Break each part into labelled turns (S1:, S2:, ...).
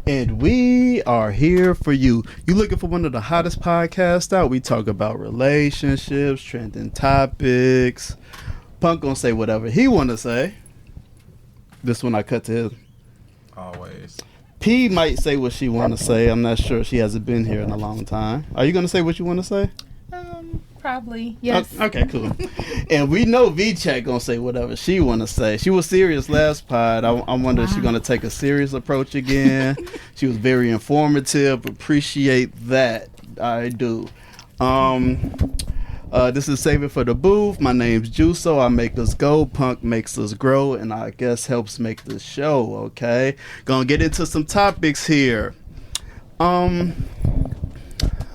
S1: And we are here for you. You looking for one of the hottest podcasts out? We talk about relationships, trending topics. Punk gonna say whatever he wanna say. This one I cut to his.
S2: Always.
S1: P might say what she wanna say. I'm not sure. She hasn't been here in a long time. Are you gonna say what you wanna say?
S3: Probably, yes.
S1: Okay, cool. And we know V-Chat gonna say whatever she wanna say. She was serious last pod. I wonder if she's gonna take a serious approach again. She was very informative. Appreciate that. I do. This is Save It for the Booth. My name's JuSo. I make us go. Punk makes us grow. And I guess helps make the show, okay? Gonna get into some topics here.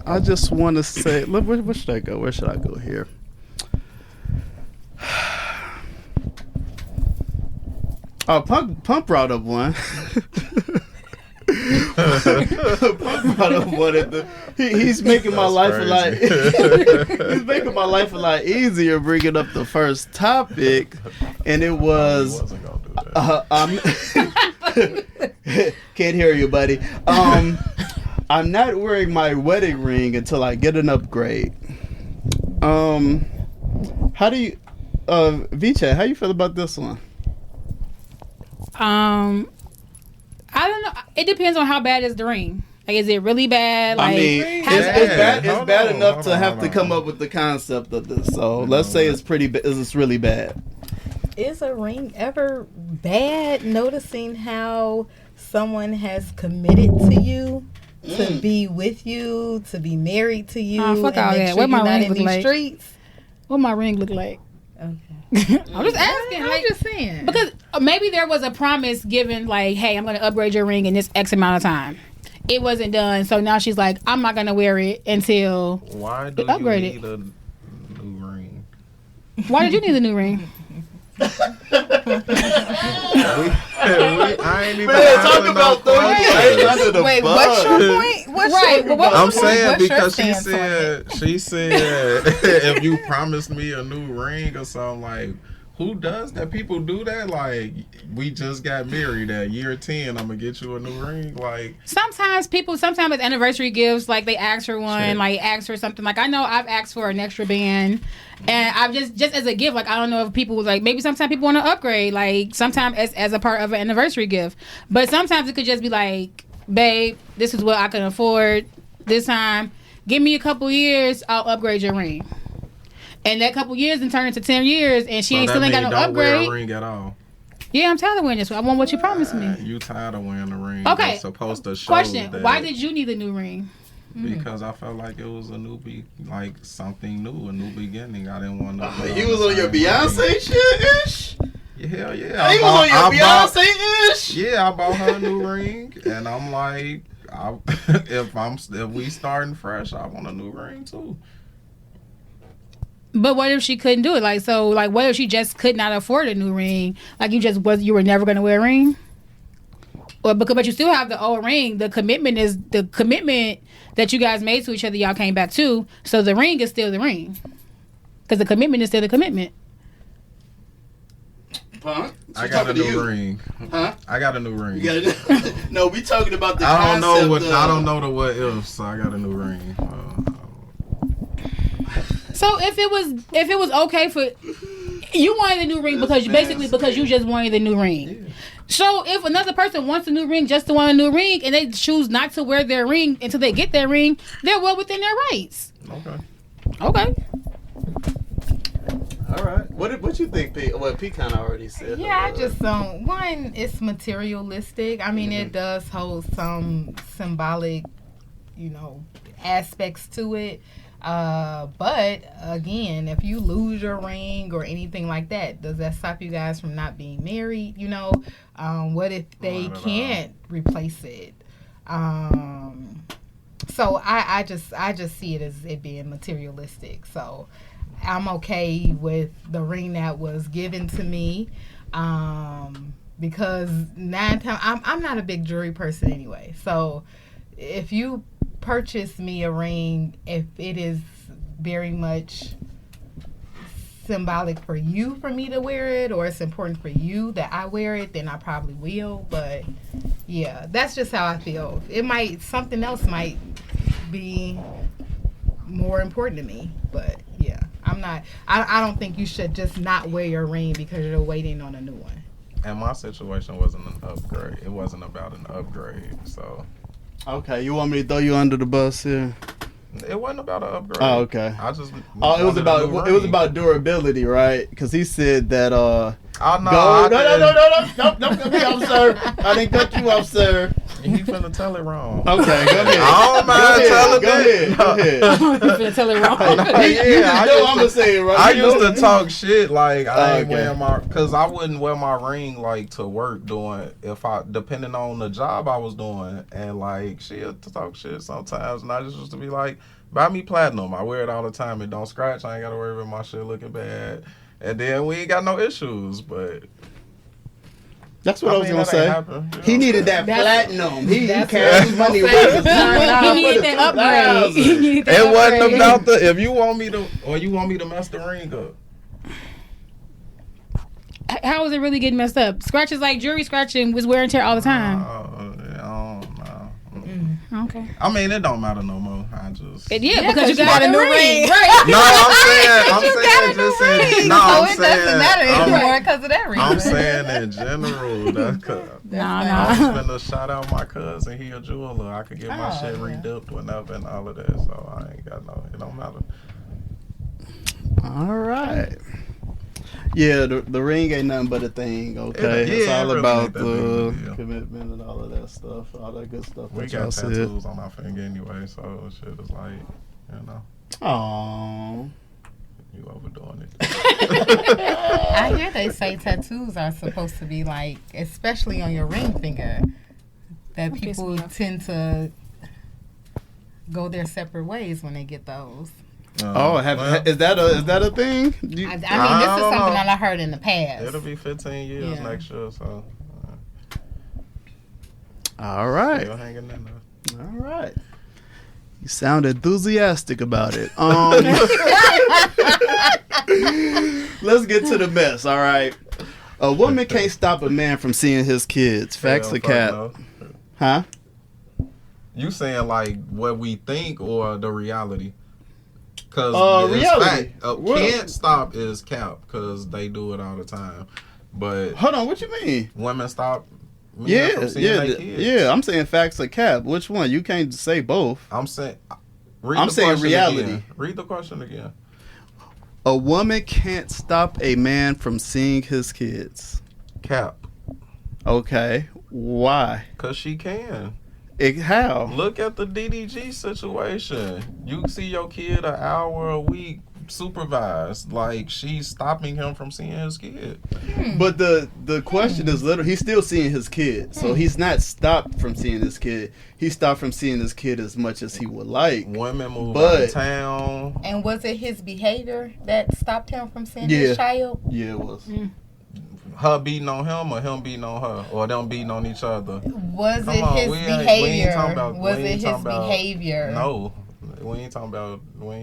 S1: I just want to say, look, where should I go? Where should I go here? Oh, Pump brought up one. Pump brought up one. He's making my life a lot. He's making my life a lot easier, bringing up the first topic, and it was. Can't hear you, buddy. I'm not wearing my wedding ring until I get an upgrade. How do you, V-Chat, how you feel about this one?
S3: I don't know. It depends on how bad is the ring. Like, is it really bad? Like,
S1: I mean, it's bad enough to have to come up with the concept of this. So let's say it's it's really bad.
S4: Is a ring ever bad? Noticing how someone has committed to you, to be with you, to be married to you,
S3: fuck all that.
S4: Sure
S3: what my ring
S4: look like? Streets?
S3: What my ring look like?
S4: Okay.
S3: I'm just asking.
S4: I'm just saying.
S3: Because maybe there was a promise given, like, hey, I'm going to upgrade your ring in this X amount of time. It wasn't done, so now she's like, I'm not going to wear it until
S2: Why do
S3: you
S2: need a new ring?
S3: Why did you need a new ring?
S2: I ain't even
S1: talk about under the
S4: Wait,
S1: bus.
S4: what's your point?
S2: I'm saying because she said if you promised me a new ring or something, like, who does that? People do that. Like, we just got married at year 10. I'm gonna get you a new ring. Like, sometimes
S3: it's anniversary gifts. Like, they ask for one. Shit. Like, ask for something. Like, I know I've asked for an extra band, and I've just as a gift. Like, I don't know if people was like, maybe sometimes people want to upgrade. Like, sometimes as a part of an anniversary gift. But sometimes it could just be like, babe, this is what I can afford this time. Give me a couple years, I'll upgrade your ring. And that couple years and turn into 10 years, and she still ain't got no upgrade.
S2: Wear a ring at all.
S3: Yeah, I'm tired of wearing this one. I want what you promised me.
S2: You tired of wearing the ring?
S3: Okay.
S2: That's supposed to show.
S3: Question:
S2: that
S3: why did you need a new ring?
S2: Because I felt like it was a like something new, a new beginning. I didn't want to.
S1: You was on your Beyonce shit-ish?
S2: Hell yeah.
S1: He was on your Beyonce-ish?
S2: Yeah, I bought her a new ring, and I'm like, if we starting fresh, I want a new ring too.
S3: But what if she couldn't do it? Like, what if she just could not afford a new ring? Like, you were never going to wear a ring? But you still have the old ring. The commitment that you guys made to each other, y'all came back to. So the ring is still the ring. Because the commitment is still the commitment.
S1: Huh?
S2: I got a new ring. Huh? I got a new ring.
S1: No, we talking about the
S2: I don't
S1: concept
S2: know the what if, so I got a new ring.
S3: So if it was okay for you wanted a new ring because you just wanted the new ring. Yeah. So if another person wants a new ring just to want a new ring and they choose not to wear their ring until they get their ring, they're well within their rights. Okay.
S1: All right. What you think, P? Well, P kind of already said.
S4: Yeah, I just don't. One, it's materialistic. I mean, it does hold some symbolic, aspects to it. But again, if you lose your ring or anything like that, does that stop you guys from not being married? What if they can't replace it? So I just see it as it being materialistic. So I'm okay with the ring that was given to me. Because 9 times I'm not a big jewelry person anyway. So if you purchase me a ring, if it is very much symbolic for you for me to wear it, or it's important for you that I wear it, then I probably will. But Yeah, that's just how I feel. Something else might be more important to me, but yeah, I don't think you should just not wear your ring because you're waiting on a new one.
S2: And my situation wasn't an upgrade. It wasn't about an upgrade, so.
S1: Okay, you want me to throw you under the bus here?
S2: It wasn't about an upgrade.
S1: Oh, okay.
S2: I just.
S1: It was about durability, right? Because he said that.
S2: Oh no!
S1: No! Don't cut me off, sir. I didn't cut you off, sir.
S2: He finna tell it wrong.
S1: Okay, go ahead.
S2: I don't mind telling it.
S1: Go ahead.
S3: You finna tell it wrong.
S1: You just know I'm gonna say it right.
S2: I used to talk shit like I ain't wearing cause I wouldn't wear my ring like to work depending on the job I was doing, and like she'll talk shit sometimes, and I just used to be like, buy me platinum. I wear it all the time. It don't scratch. I ain't gotta worry about my shit looking bad, and then we ain't got no issues, but.
S1: That's what I was gonna say. He needed that platinum. He carried money.
S3: He needed that upgrade.
S2: It wasn't about if you want me to mess the ring up.
S3: How was it really getting messed up? Scratches like jewelry scratching was wear and tear all the time. Okay.
S2: I mean, it don't matter no more. I just
S3: because you got a new ring,
S2: right? No, it
S4: doesn't matter anymore because of that ring.
S2: I'm saying in general. I'm finna shout out my cousin. He a jeweler. I could get my shit redipped whenever and all of that. So I ain't got it don't matter.
S1: All right. Yeah, the ring ain't nothing but a thing, okay? It's all really about the commitment and all of that stuff, all that good stuff.
S2: We got tattoos on our finger anyway, so shit is like,
S1: Aww.
S2: You overdoing it.
S4: I hear they say tattoos are supposed to be like, especially on your ring finger, that people tend to go their separate ways when they get those.
S1: Is that a thing?
S4: I mean, this is something that I heard in the past.
S2: It'll be 15 years next year, so.
S1: All right.
S2: Still hanging in there.
S1: All right. You sound enthusiastic about it. Let's get to the mess. All right. A woman can't stop a man from seeing his kids. Facts or cap?
S2: No.
S1: Huh?
S2: You saying like what we think or the reality? Because
S1: reality.
S2: Can't stop is cap because they do it all the time. But
S1: hold on, what you mean?
S2: Women stop. From seeing their kids.
S1: Yeah. I'm saying facts or cap. Which one? You can't say both.
S2: I'm saying.
S1: Reality.
S2: Again. Read the question again.
S1: A woman can't stop a man from seeing his kids.
S2: Cap.
S1: Okay. Why?
S2: Because she can.
S1: How?
S2: Look at the DDG situation. You see your kid an hour a week supervised. Like, she's stopping him from seeing his kid.
S1: But the question is literally, he's still seeing his kid. So he's not stopped from seeing his kid. He stopped from seeing his kid as much as he would like.
S2: Women move out of town.
S4: And was it his behavior that stopped him from seeing his child?
S1: Yeah, it was.
S2: Her beating on him or him beating on her or them beating on each other?
S4: Was it his behavior? Was it his behavior?
S2: No, we ain't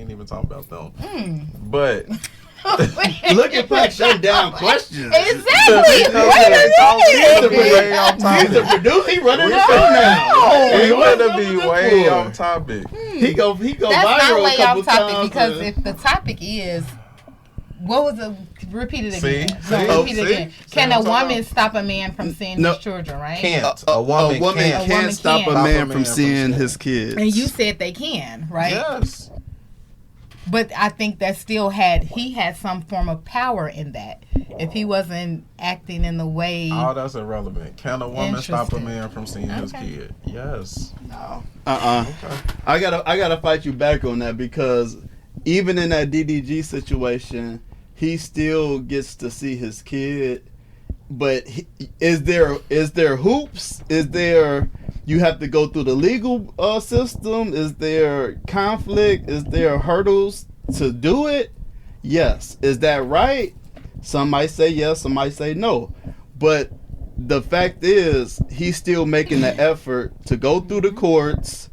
S2: even talking about them. But
S1: look at Pat shut down questions.
S4: Exactly.
S1: He's the producer. He running the show now.
S2: He wanna be way off topic.
S1: He go
S4: That's
S1: viral
S4: not way
S1: a couple
S4: off topic
S1: times.
S4: because if the topic is. What was the repeat it again? Repeat it again. Can a woman stop a man from seeing his children? Right?
S2: Can't.
S1: A woman can't stop a man from seeing his kids.
S4: And you said they can, right?
S2: Yes.
S4: But I think that he had some form of power in that. If he wasn't acting in the way.
S2: Oh, that's irrelevant. Can a woman stop a man from seeing his kid? Yes.
S1: No.
S2: Okay.
S1: I gotta fight you back on that because even in that DDG situation, he still gets to see his kid. But is there hoops? Is there you have to go through the legal system? Is there conflict? Is there hurdles to do it? Yes. Is that right? Some might say yes, some might say no. But the fact is, he's still making the effort to go through the courts,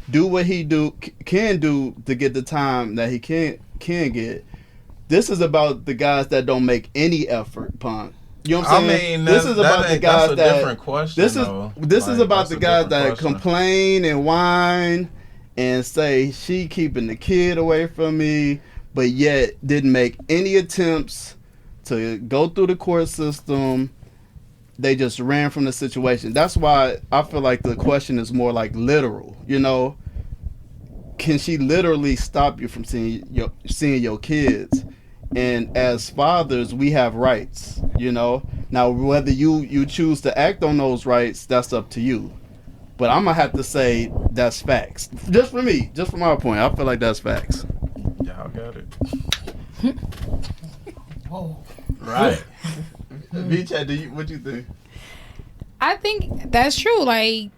S1: do what he can do to get the time that he can get. This is about the guys that don't make any effort, punk. You know what I'm saying?
S2: I mean,
S1: this is about the guys
S2: that's a different question.
S1: This is about the guys that complain and whine and say she keeping the kid away from me, but yet didn't make any attempts to go through the court system. They just ran from the situation. That's why I feel like the question is more like literal. You know, can she literally stop you from seeing your kids? And as fathers, we have rights, you know. Now, whether you choose to act on those rights, that's up to you. But I'm going to have to say that's facts. Just for me, just from our point, I feel like that's facts.
S2: Y'all got it.
S4: Whoa.
S2: Right.
S1: V-Chat, what you think?
S3: I think that's true. Like,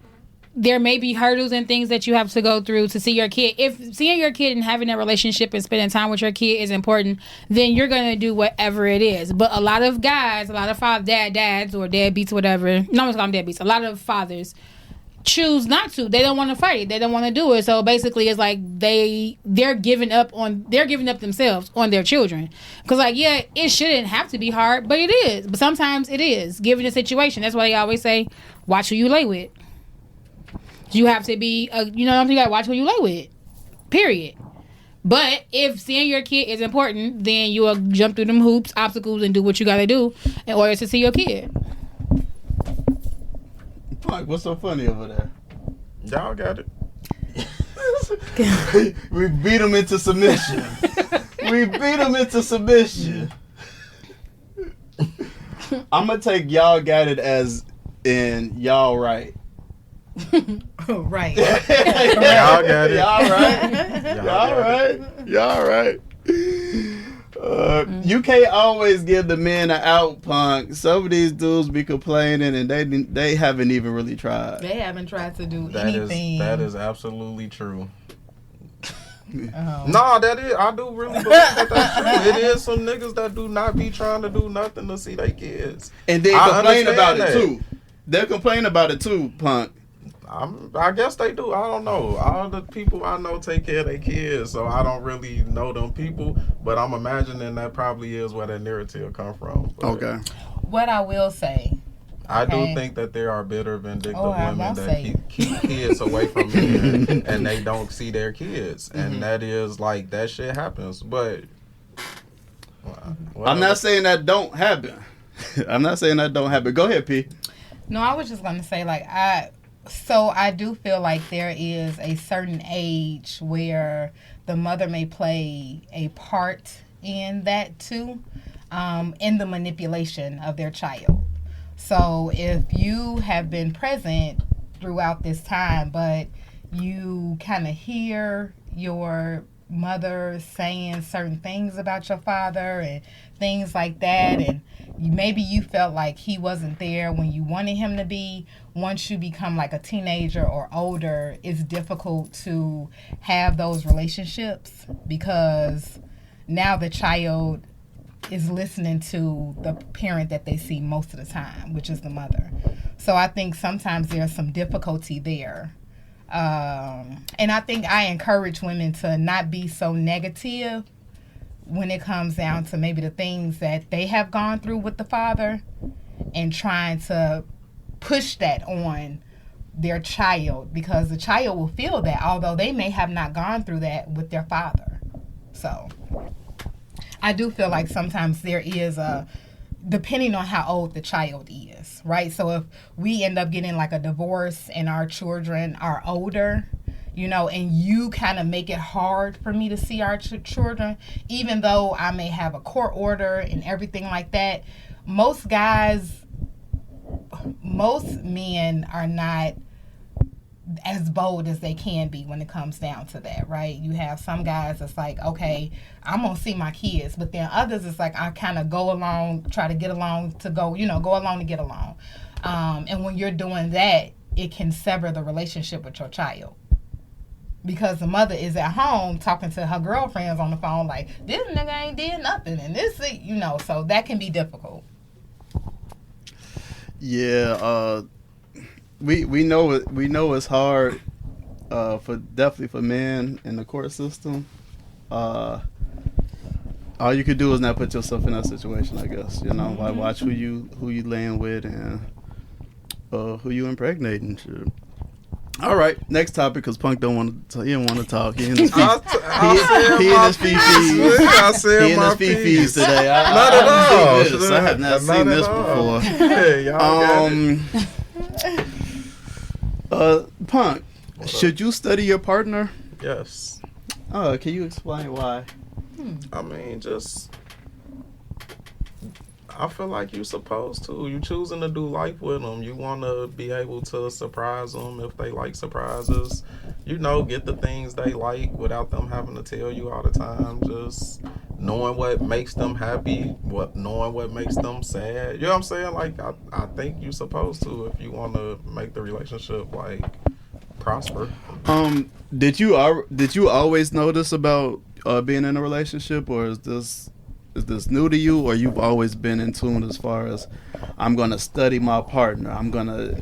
S3: there may be hurdles and things that you have to go through to see your kid. If seeing your kid and having that relationship and spending time with your kid is important, then you're going to do whatever it is. But a lot of guys, a lot of dads or deadbeats, whatever. No, I'm just calling them deadbeats. A lot of fathers choose not to. They don't want to fight. They don't want to do it. So basically, it's like they're giving up themselves on their children. Because like, yeah, it shouldn't have to be hard, but it is. But sometimes it is, given the situation. That's why they always say, watch who you lay with. You have to be, you know what I'm saying? You got to watch who you lay with. Period. But if seeing your kid is important, then you will jump through them hoops, obstacles, and do what you got to do in order to see your kid.
S1: Fuck, what's so funny over there?
S2: Y'all got it.
S1: We beat him into submission. I'm going to take y'all got it as in y'all right.
S4: Right.
S2: Y'all got it.
S1: Y'all right. You can't always give the men an out, punk. Some of these dudes be complaining and they haven't even really tried.
S4: They haven't tried to do anything.
S2: That is absolutely true.
S4: Oh.
S2: No, that is. I do really believe that that's true. It is some niggas that do not be trying to do nothing to see their kids.
S1: And they complain about it too. They complain about it too, punk.
S2: I guess they do. I don't know. All the people I know take care of their kids, so I don't really know them people. But I'm imagining that probably is where that narrative come from. But
S1: okay.
S4: What I will say,
S2: I do think that there are bitter, vindictive women that keep kids away from men and they don't see their kids, and that is like that shit happens. But
S1: I'm not saying that don't happen. Go ahead, P.
S4: No, I was just gonna say I do feel like there is a certain age where the mother may play a part in that too, in the manipulation of their child. So if you have been present throughout this time, but you kind of hear your mother saying certain things about your father and things like that, and maybe you felt like he wasn't there when you wanted him to be. Once you become like a teenager or older, it's difficult to have those relationships because now the child is listening to the parent that they see most of the time, which is the mother. So I think sometimes there's some difficulty there. And I think I encourage women to not be so negative when it comes down to maybe the things that they have gone through with the father and trying to push that on their child, because the child will feel that although they may have not gone through that with their father. So I do feel like sometimes there is depending on how old the child is, right? So if we end up getting like a divorce and our children are older, you know, and you kind of make it hard for me to see our children, even though I may have a court order and everything like that, most men are not as bold as they can be when it comes down to that, right? You have some guys that's like, okay, I'm gonna see my kids, but then others it's like I kind of go along, try to get along to go along to get along. And when you're doing that, it can sever the relationship with your child. Because the mother is at home talking to her girlfriends on the phone like, this nigga ain't did nothing, and this, so that can be difficult.
S1: Yeah, we know it's hard definitely for men in the court system. all you could do is not put yourself in that situation, I guess. You know, like watch who you laying with and who you impregnating. Shit. All right, next topic, because Punk don't want to. He don't want to talk. He in his fifis today.
S2: Not at all.
S1: I have not seen this before.
S2: Hey, y'all
S1: Punk, should you study your partner?
S2: Yes.
S1: Oh, can you explain why?
S2: I mean, I feel like you're supposed to. You choosing to do life with them. You want to be able to surprise them if they like surprises. You know, get the things they like without them having to tell you all the time. Just knowing what makes them happy, knowing what makes them sad. You know what I'm saying? Like, I think you're supposed to if you want to make the relationship, like, prosper.
S1: Did you always know this about being in a relationship, or is this new to you, or you've always been in tune as far as I'm gonna study my partner, I'm gonna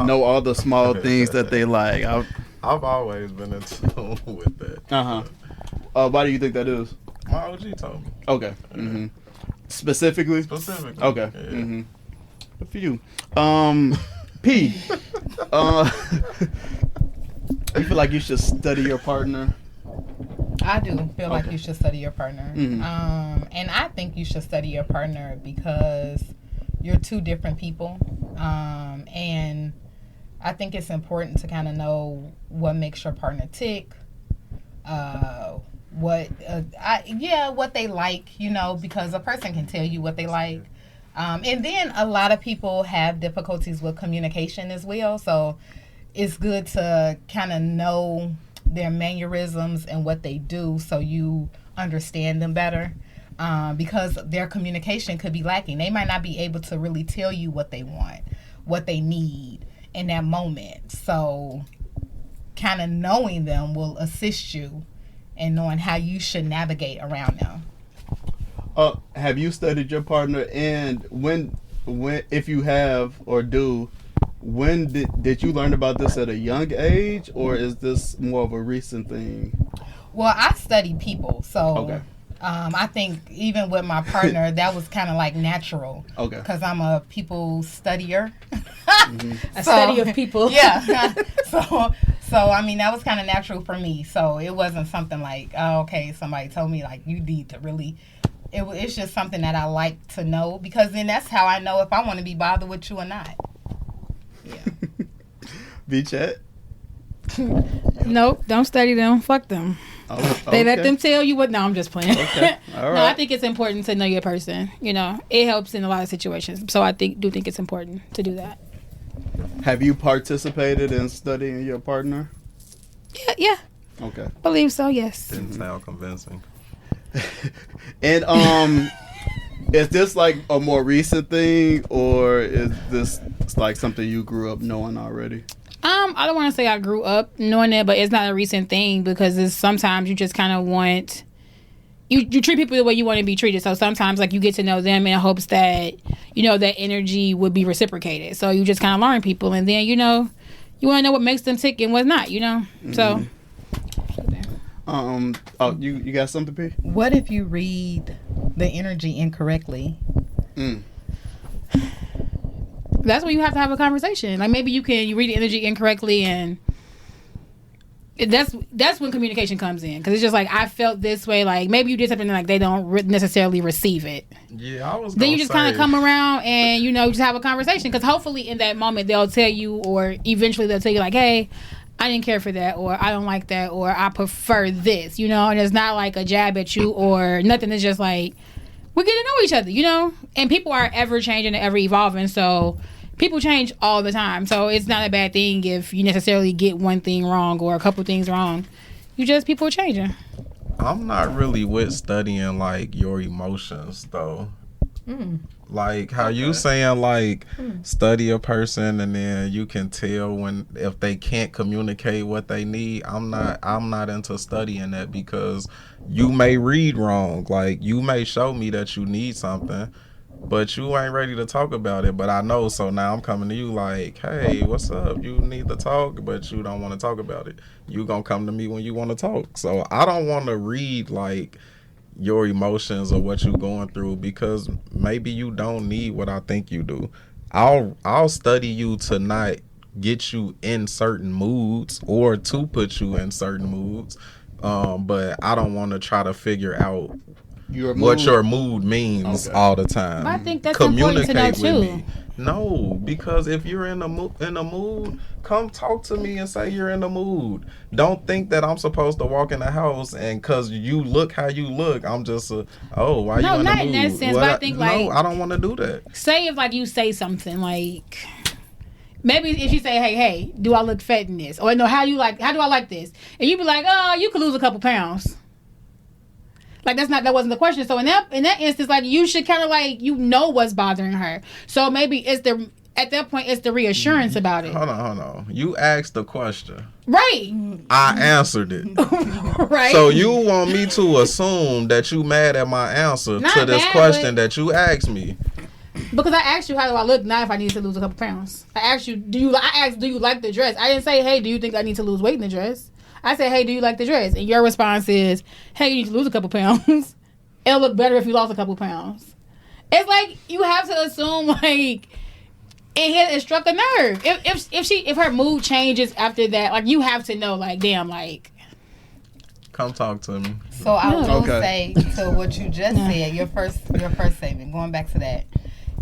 S1: know all the small things that they like?
S2: I've always been in tune with that.
S1: Why do you think that is?
S2: My OG told me.
S1: Okay. Specifically. Okay.
S2: Yeah.
S1: Good for you. P. You feel like you should study your partner?
S4: I do feel like you should study your partner. And I think you should study your partner because you're two different people. And I think it's important to kind of know what makes your partner tick, what they like, you know, because a person can tell you what they like. And then a lot of people have difficulties with communication as well. So it's good to kind of know their mannerisms and what they do so you understand them better, because their communication could be lacking. They might not be able to really tell you what they want, what they need in that moment. So kind of knowing them will assist you in knowing how you should navigate around them.
S1: Have you studied your partner, and when if you have or do, when did you learn about this at a young age, or is this more of a recent thing?
S4: Well, I study people, so I think even with my partner, that was kind of like natural. Okay. Because I'm a people studier.
S3: A study of people.
S4: Yeah. So I mean, that was kind of natural for me. So it wasn't something like, oh, okay, somebody told me like you need to really. It's just something that I like to know, because then that's how I know if I want to be bothered with you or not. Yeah.
S1: V-Chat?
S3: Nope, don't study them. Fuck them. They let them tell you what. No, I'm just playing.
S1: Okay. All right.
S3: No, I think it's important to know your person. You know, it helps in a lot of situations. So I do think it's important to do that.
S1: Have you participated in studying your partner?
S3: Yeah.
S1: Okay.
S3: Believe so, yes.
S2: Didn't sound convincing.
S1: And is this like a more recent thing, or is this like something you grew up knowing already?
S3: I don't want to say I grew up knowing it, but it's not a recent thing, because it's sometimes you just kind of want you treat people the way you want to be treated. So sometimes like you get to know them in hopes that, you know, that energy would be reciprocated. So you just kind of learn people, and then, you know, you want to know what makes them tick and what's not, you know. So
S1: you got something, P?
S4: What if you read the energy incorrectly?
S3: That's when you have to have a conversation. Like maybe you read the energy incorrectly, and that's when communication comes in, because it's just like, I felt this way. Like maybe you did something like they don't necessarily receive it.
S2: Yeah, I was.
S3: Then you just kind of come around and, you know, just have a conversation, because hopefully in that moment they'll tell you, or eventually they'll tell you like, hey, I didn't care for that, or I don't like that, or I prefer this, you know. And it's not like a jab at you or nothing. It's just like, we're getting to know each other, you know. And people are ever changing and ever evolving, so people change all the time. So it's not a bad thing if you necessarily get one thing wrong or a couple things wrong. People are changing.
S2: I'm not really with studying like your emotions though. Like how you saying like study a person and then you can tell if they can't communicate what they need. I'm not into studying that, because you may read wrong. Like you may show me that you need something, but you ain't ready to talk about it. But I know, so now I'm coming to you like, hey, what's up? You need to talk, but you don't want to talk about it. You gonna come to me when you want to talk. So I don't want to read like your emotions or what you're going through, because maybe you don't need what I think you do. I'll study you to not get you in certain moods or to put you in certain moods, but I don't want to try to figure out what your mood means all the time.
S3: But I think that's important to know too.
S2: No, because if you're in a mood, come talk to me and say you're in the mood. Don't think that I'm supposed to walk in the house and because you look how you look, I'm just why you in the mood?
S3: No, not in that sense. But I think
S2: I don't want to do that.
S3: Say if like you say something like, maybe if you say, hey, do I look fat in this? Or no, how do I like this? And you be like, oh, you could lose a couple pounds. Like that wasn't the question. So in that instance, like you should kind of like what's bothering her. So maybe at that point it's the reassurance about it.
S2: Hold on. You asked the question.
S3: Right.
S2: I answered it.
S3: Right.
S2: So you want me to assume that you mad at my answer to this question that you asked me?
S3: Because I asked you how do I look, not if I need to lose a couple pounds. I asked you, do you like the dress? I didn't say, hey, do you think I need to lose weight in the dress? I said, hey, do you like the dress? And your response is, hey, you need to lose a couple pounds. It'll look better if you lost a couple pounds. It's like you have to assume like it struck a nerve. If her mood changes after that, like you have to know, like, damn, like.
S2: Come talk to me.
S4: So I will say to what you just said, your first statement, going back to that.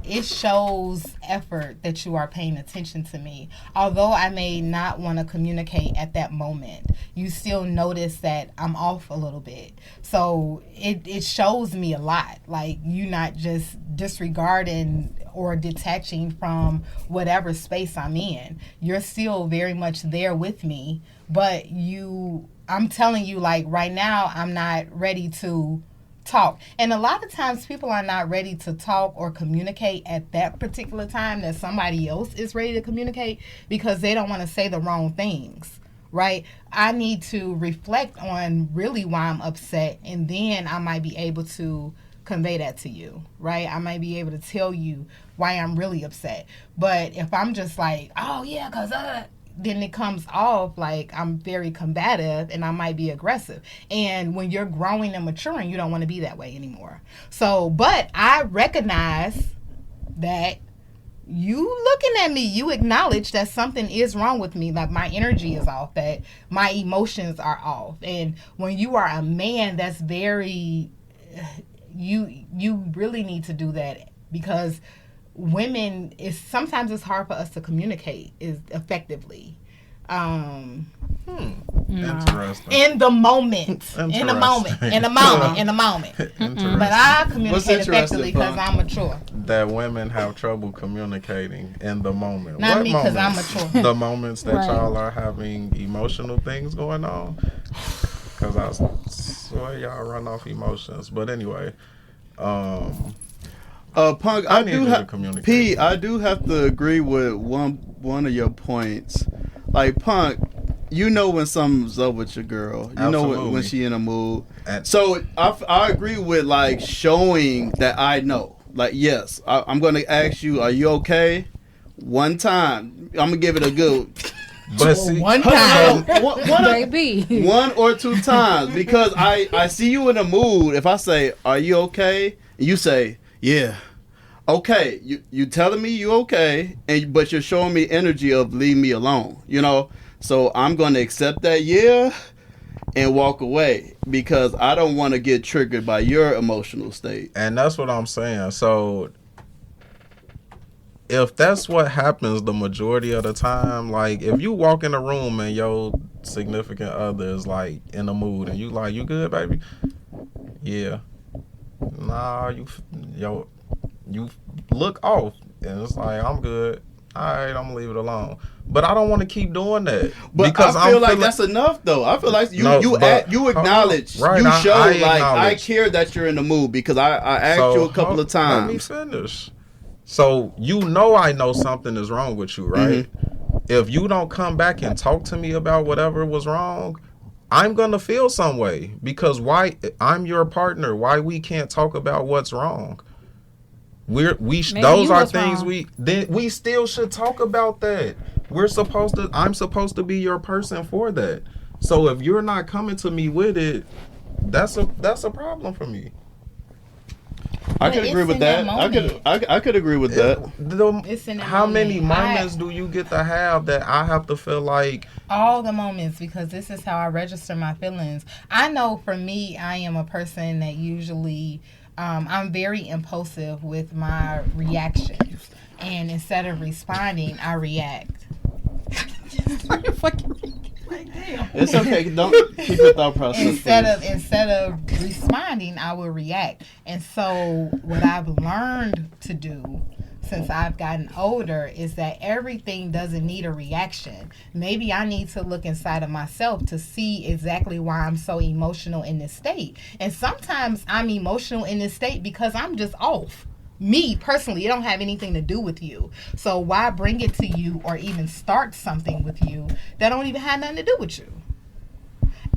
S4: It shows effort that you are paying attention to me. Although I may not want to communicate at that moment, you still notice that I'm off a little bit. So it shows me a lot. Like you not just disregarding or detaching from whatever space I'm in. You're still very much there with me, but I'm telling you, like right now, I'm not ready to talk. And a lot of times people are not ready to talk or communicate at that particular time that somebody else is ready to communicate because they don't want to say the wrong things, right? I need to reflect on really why I'm upset, and then I might be able to convey that to you, right? I might be able to tell you why I'm really upset. But if I'm just like, oh yeah, because then it comes off like I'm very combative and I might be aggressive. And when you're growing and maturing, you don't want to be that way anymore. So, but I recognize that you looking at me, you acknowledge that something is wrong with me, like my energy is off, that my emotions are off. And when you are a man, that's very, you really need to do that, because women, sometimes it's hard for us to communicate effectively.
S2: Interesting.
S4: In the moment. But I communicate effectively because I'm mature.
S2: That women have trouble communicating in the moment.
S4: Not me, because I'm mature.
S2: The moments that y'all are having emotional things going on. Because I swear y'all run off emotions. But anyway,
S1: Punk, I do have to agree with one of your points. Like, Punk, you know when something's up with your girl. You know when she in a mood. So I agree with like showing that I know. Like, yes, I'm gonna ask you, are you okay? One time, I'm gonna give it a good.
S2: But see,
S4: one time,
S3: baby,
S1: one or two times, because I see you in a mood. If I say, are you okay? And you say, yeah. Okay, you telling me you okay, but you're showing me energy of leave me alone, you know? So I'm going to accept that, and walk away, because I don't want to get triggered by your emotional state.
S2: And that's what I'm saying. So if that's what happens the majority of the time, like if you walk in a room and your significant other is like in a mood and you like, you good, baby? Yeah. Nah, you look off, and it's like, I'm good. All right, I'm gonna leave it alone. But I don't want to keep doing that.
S1: But because I feel like that's enough, though. I feel like you acknowledge, you show I care that you're in the mood, because I asked you a couple of times.
S2: Let me finish. So you know I know something is wrong with you, right? Mm-hmm. If you don't come back and talk to me about whatever was wrong, I'm gonna feel some way, because why? I'm your partner. Why we can't talk about what's wrong? Those are things we still should talk about that. I'm supposed to be your person for that. So if you're not coming to me with it, that's a problem for me.
S1: I could agree with that. I could agree with that.
S2: How many moments do you get to have that I have to feel like
S4: all the moments, because this is how I register my feelings. I know for me, I am a person that usually I'm very impulsive with my reactions, and instead of responding, I react.
S1: It's okay. Don't keep your thought process.
S4: Instead of responding, I will react. And so what I've learned to do since I've gotten older is that everything doesn't need a reaction. Maybe I need to look inside of myself to see exactly why I'm so emotional in this state. And sometimes I'm emotional in this state because I'm just off. Me personally, it don't have anything to do with you. So why bring it to you or even start something with you that don't even have nothing to do with you?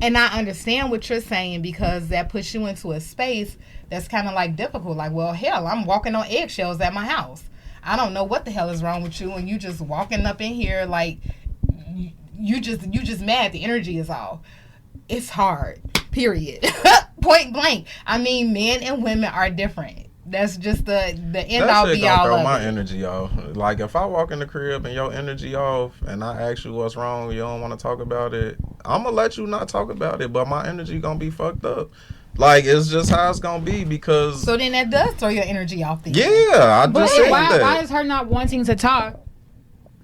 S4: And I understand what you're saying, because that puts you into a space that's kind of like difficult. Like, well, hell, I'm walking on eggshells at my house. I don't know what the hell is wrong with you, and you just walking up in here like you just mad. The energy is off. It's hard. Period. Point blank. I mean, men and women are different. That's just the end all be all
S2: throw
S4: of
S2: my
S4: it.
S2: energy off. Like, if I walk in the crib and your energy off and I ask you what's wrong, you don't want to talk about it, I'm gonna let you not talk about it, but my energy gonna be fucked up. Like, it's just how it's gonna be, because
S4: so then that does throw your energy off.
S2: Yeah, I just said that.
S3: Why is her not wanting to talk?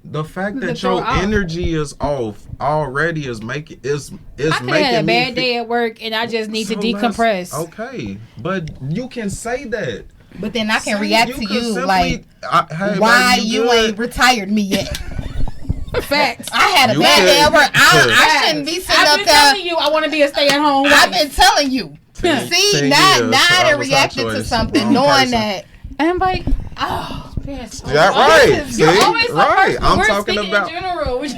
S2: The fact that your energy is off already is making
S3: I could have had a bad day at work and I just need to decompress.
S2: Okay, but you can say that.
S4: But then I can react to you
S2: simply,
S4: like,
S2: hey,
S4: why
S2: baby,
S4: you ain't retired me yet?
S3: Facts.
S4: I had a bad day at work. I shouldn't be sitting up there.
S3: I've been telling you I want to be a stay-at-home wife.
S4: I've been telling you. See, now I reacted to something knowing that.
S3: And like,
S2: yes. Yeah, right. See,
S3: you're always
S2: right. I'm
S3: we're
S2: talking about.
S3: In general.
S4: We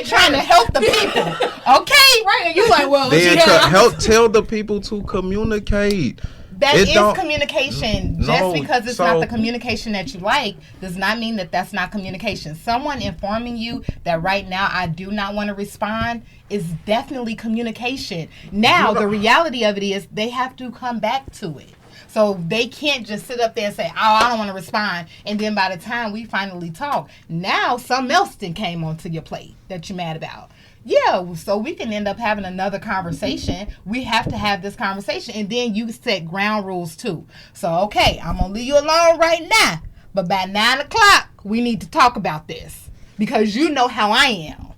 S4: trying to help the people. Okay,
S3: right? And you like, well,
S2: then help tell the people to communicate.
S4: That is communication. Just because it's not the communication that you like does not mean that that's not communication. Someone informing you that right now I do not want to respond is definitely communication. Now, the reality of it is they have to come back to it. So they can't just sit up there and say, oh, I don't want to respond. And then by the time we finally talk, now something else then came onto your plate that you're mad about. Yeah, so we can end up having another conversation. We have to have this conversation. And then you set ground rules too. So, okay, I'm going to leave you alone right now. But by 9 o'clock, we need to talk about this. Because you know how I am.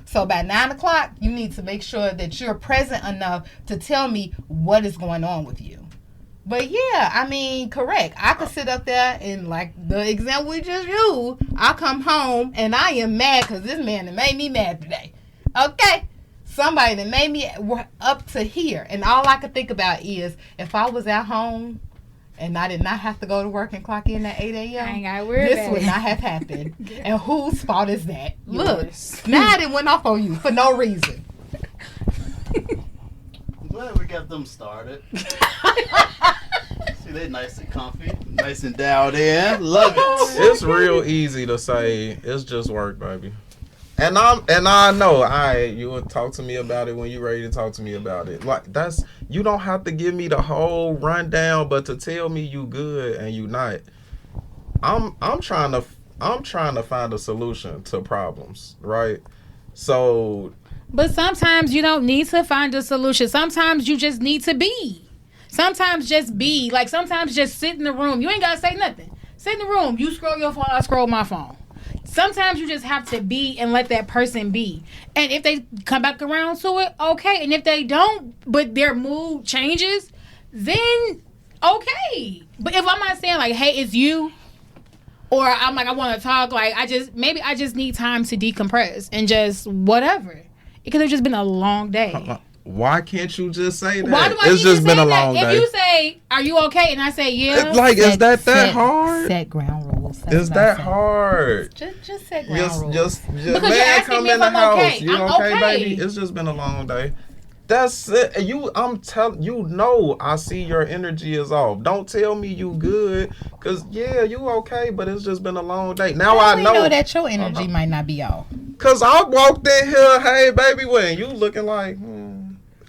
S4: So by 9 o'clock, you need to make sure that you're present enough to tell me what is going on with you. But yeah, I mean, correct. I could sit up there and, like the example we just used, I come home and I am mad because this man that made me mad today. Okay, somebody that made me up to here, and all I could think about is if I was at home and I did not have to go to work and clock in at 8 a.m. This would not have happened. And whose fault is that? Yours. Look, now it went off on you for no reason.
S1: I'm glad we got them started. See, they nice and comfy, nice and dialed in. Love it.
S2: It's real easy to say it's just work, baby. And I know you would talk to me about it when you're ready to talk to me about it. Like, that's, you don't have to give me the whole rundown, but to tell me you good and you not. I'm trying to find a solution to problems, right? So,
S3: but sometimes you don't need to find a solution. Sometimes you just need to be. Sometimes just be. Like, sometimes just sit in the room. You ain't gotta say nothing. Sit in the room. You scroll your phone, I scroll my phone. Sometimes you just have to be and let that person be. And if they come back around to it, okay. And if they don't, but their mood changes, then okay. But if I'm not saying like, hey, it's you, or I'm like, I want to talk, like I just need time to decompress and just whatever. It could have just been a long day.
S2: Why can't you just say that?
S3: Why do I
S2: it's just been a long day.
S3: If you say, "Are you okay?" and I say, "Yeah,"
S2: is that hard?
S4: Set ground rules.
S2: Is that hard?
S4: Just set ground rules.
S3: Just
S2: because man, come in the house. Okay. You okay, baby? It's just been a long day. That's it. I'm telling you, know I see your energy is off. Don't tell me you good, cause yeah, you okay, but it's just been a long day. Now I know
S4: that your energy might not be off.
S2: Cause I walked in here, hey baby, when you looking like,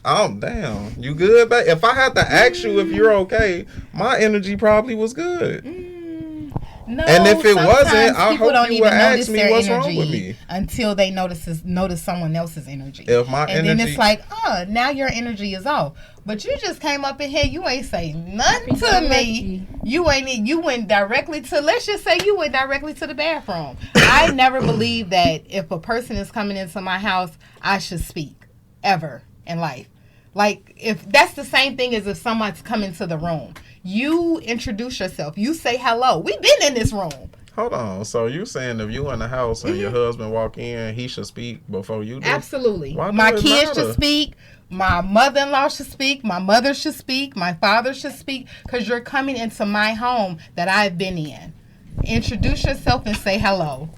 S2: Oh, damn. You good, babe? If I had to ask you if you're okay, my energy probably was good.
S4: No,
S2: and if it wasn't, I
S4: people
S2: hope
S4: don't
S2: you
S4: even
S2: would
S4: notice
S2: ask me
S4: their
S2: what's
S4: energy
S2: wrong with me.
S4: until they notice someone else's energy.
S2: If my
S4: and
S2: energy,
S4: then it's like, now your energy is off. But you just came up in here, you ain't say nothing to me. You went directly to, let's just say you went directly to the bathroom. I never believe that if a person is coming into my house, I should speak ever in life. Like, if that's the same thing as if someone's coming to the room. You introduce yourself. You say hello. We've been in this room.
S2: hold on. So you saying if you in the house and your husband walk in, he should speak before you do?
S4: Absolutely.
S2: Why
S4: My
S2: do it
S4: kids
S2: matter?
S4: should speak. My mother-in-law should speak. My mother should speak. My father should speak. Because you're coming into my home that I've been in. Introduce yourself and say hello.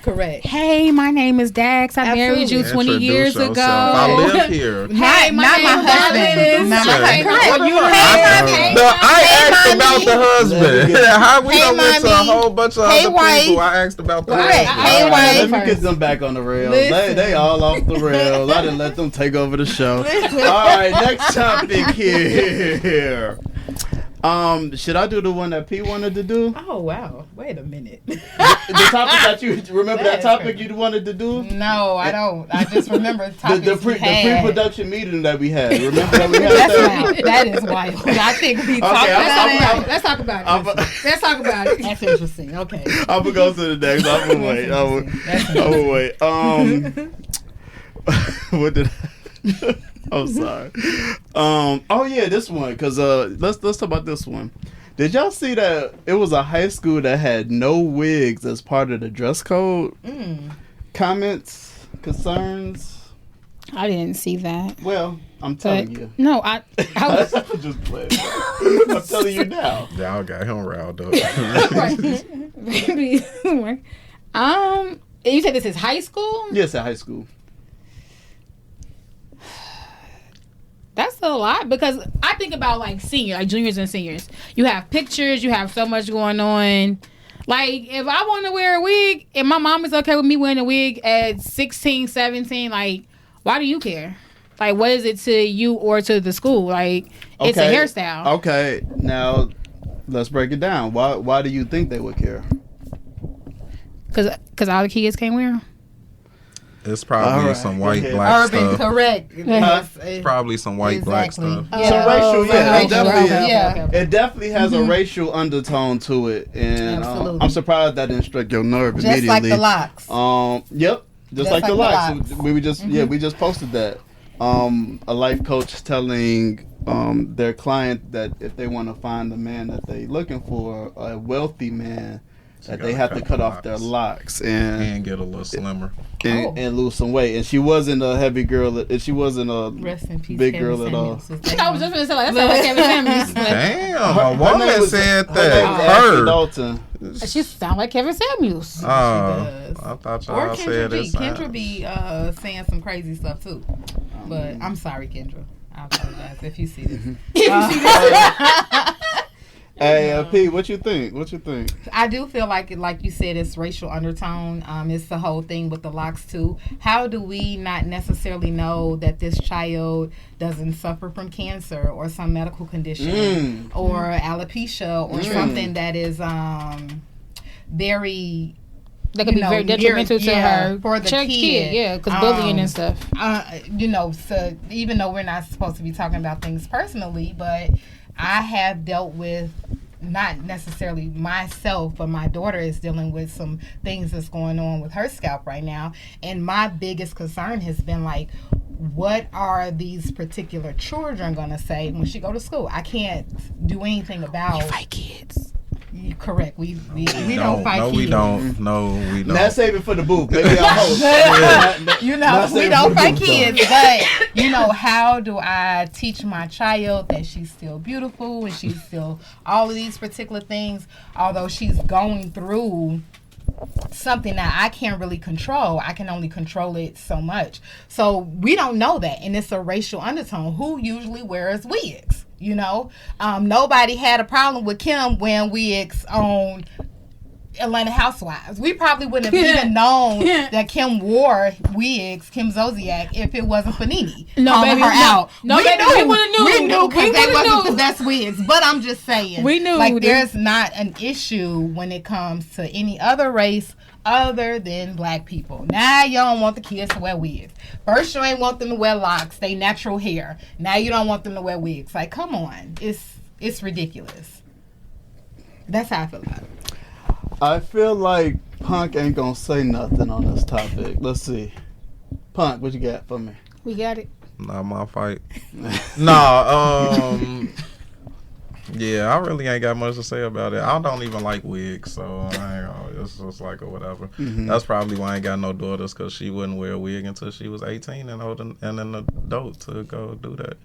S4: Correct.
S3: Hey, my name is Dax. I married you 20 years
S2: Introduce
S3: ago.
S2: yourself. I live here.
S3: Hey, my
S4: not my
S3: name
S4: husband.
S3: is
S4: Not my
S3: Hey,
S4: husband.
S3: you
S2: I asked about the husband. How we
S4: Hey,
S2: done went to a
S4: mommy.
S2: whole bunch of
S4: Hey,
S2: other
S4: wife.
S2: people. I asked about the
S4: Correct.
S2: husband.
S4: Hey,
S1: All right,
S4: wife.
S1: let me get them back on the rails.
S4: Listen.
S1: They all off the rails. I didn't let them take over the show. All right, next topic here. Should I do the one that P wanted to do?
S4: Oh, wow. Wait a minute.
S1: The topic that you remember, that topic you wanted to do?
S4: No, I don't. I just remember the topics
S1: The
S4: we had.
S1: pre-production meeting that we had. Remember that we had
S4: That's
S1: that?
S4: wild. That is wild. I think we talked about it.
S3: Let's talk about it. Let's talk about it.
S4: That's interesting. Okay.
S1: I'm gonna go to the next. I'm gonna wait. I'm gonna wait. What did I'm sorry. Oh yeah, this one. Cause let's talk about this one. Did y'all see that it was a high school that had no wigs as part of the dress code? Comments, concerns.
S3: I didn't see that.
S1: Well, I'm telling you.
S3: No, I was
S1: Just playing. I'm telling you now.
S2: Y'all got him riled up.
S3: Baby. You said this is high school?
S1: Yes, at high school.
S3: That's a lot, because I think about like juniors and seniors. You have pictures, you have so much going on. Like, if I want to wear a wig and my mom is okay with me wearing a wig at 16, 17, like, why do you care? Like, what is it to you or to the school? Like, it's a hairstyle.
S1: Okay, now let's break it down. Why do you think they would care?
S3: Because all the kids can't wear them.
S2: It's probably
S1: right,
S2: some
S1: go
S2: white
S1: ahead.
S2: black
S4: Urban,
S2: stuff.
S4: correct.
S2: It's probably some white black stuff.
S1: Some racial, yeah, it definitely,
S4: yeah.
S1: it definitely has a racial undertone to it, and
S4: Absolutely.
S1: I'm surprised that didn't strike your nerve
S4: Just
S1: immediately.
S4: like the locks.
S1: Yep, just like the locks.
S4: locks.
S1: We just posted that. A life coach telling their client that if they want to find the man that they looking for, a wealthy man, that they have to cut off their locks
S2: And get a little slimmer.
S1: and lose some weight. And she wasn't a heavy girl. And she wasn't a
S4: Rest in peace,
S1: big
S4: Kevin
S1: girl at all.
S4: Samuels.
S3: I was just going to say, like, that sounds like Kevin Samuels.
S2: Damn, a
S1: Her
S2: woman
S1: name was-
S2: said
S1: her name was
S2: that.
S1: Ashley
S2: Her.
S1: Dalton.
S3: She sound like Kevin Samuels.
S2: Oh,
S4: does.
S2: I thought
S4: Or
S2: y'all
S4: Kendra
S2: said
S4: B.
S2: it.
S4: Kendra be saying some crazy stuff too. But I'm sorry, Kendra. I apologize if you see this.
S1: Hey, P, what you think?
S4: I do feel like you said, it's racial undertone. It's the whole thing with the locks too. How do we not necessarily know that this child doesn't suffer from cancer or some medical condition or alopecia or something that is very
S3: That could be very detrimental to her
S4: for the kid.
S3: Yeah, because bullying and stuff.
S4: So even though we're not supposed to be talking about things personally, but I have dealt with, not necessarily myself, but my daughter is dealing with some things that's going on with her scalp right now. And my biggest concern has been like, what are these particular children going to say when she go to school? I can't do anything about.
S3: You fight kids.
S4: Correct. We don't fight kids.
S2: We don't.
S1: Let's save it for the booth. Maybe our host.
S4: We don't fight kids, but how do I teach my child that she's still beautiful and she's still all of these particular things, although she's going through something that I can't really control. I can only control it so much. So we don't know that, and it's a racial undertone. Who usually wears wigs? Nobody had a problem with Kim wearing wigs on Atlanta Housewives. We probably wouldn't have even known that Kim wore wigs, Kim Zolciak, if it wasn't for Nene.
S3: No, baby,
S4: her out.
S3: No, we baby, we would have knew.
S4: We knew because they wasn't the best wigs. But I'm just saying,
S3: we knew.
S4: Like, there's not an issue when it comes to any other race other than black people. Now you don't want the kids to wear wigs. First you ain't want them to wear locks, they natural hair. Now you don't want them to wear wigs. Like, come on, it's ridiculous. That's how I feel about it.
S1: I feel like Punk ain't gonna say nothing on this topic. Let's see. Punk, what you got for me?
S3: We got it.
S2: Not my fight. Nah, yeah, I really ain't got much to say about it. I don't even like wigs, so I ain't gonna, it's just like or whatever. Mm-hmm. That's probably why I ain't got no daughters, because she wouldn't wear a wig until she was 18 and old and an adult to go do that.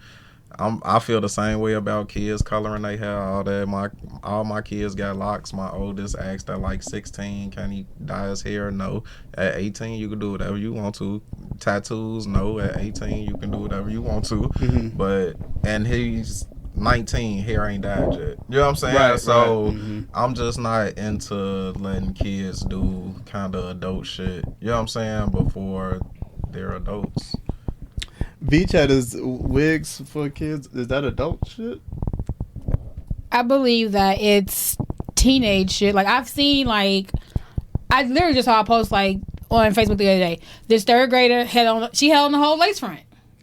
S2: I feel the same way about kids coloring their hair, all that. All my kids got locks. My oldest asked at like 16, can he dye his hair? No. At 18, you can do whatever you want to. Tattoos? No. At 18, you can do whatever you want to. Mm-hmm. And he's 19, hair ain't dyed yet. You know what I'm saying?
S1: Right,
S2: so
S1: right. Mm-hmm.
S2: I'm just not into letting kids do kind of adult shit. You know what I'm saying? Before they're adults.
S1: V-Chat is wigs for kids. Is that adult shit?
S3: I believe that it's teenage shit. Like, I've seen, like, I literally just saw a post, like, on Facebook the other day. This third grader had on the whole lace front.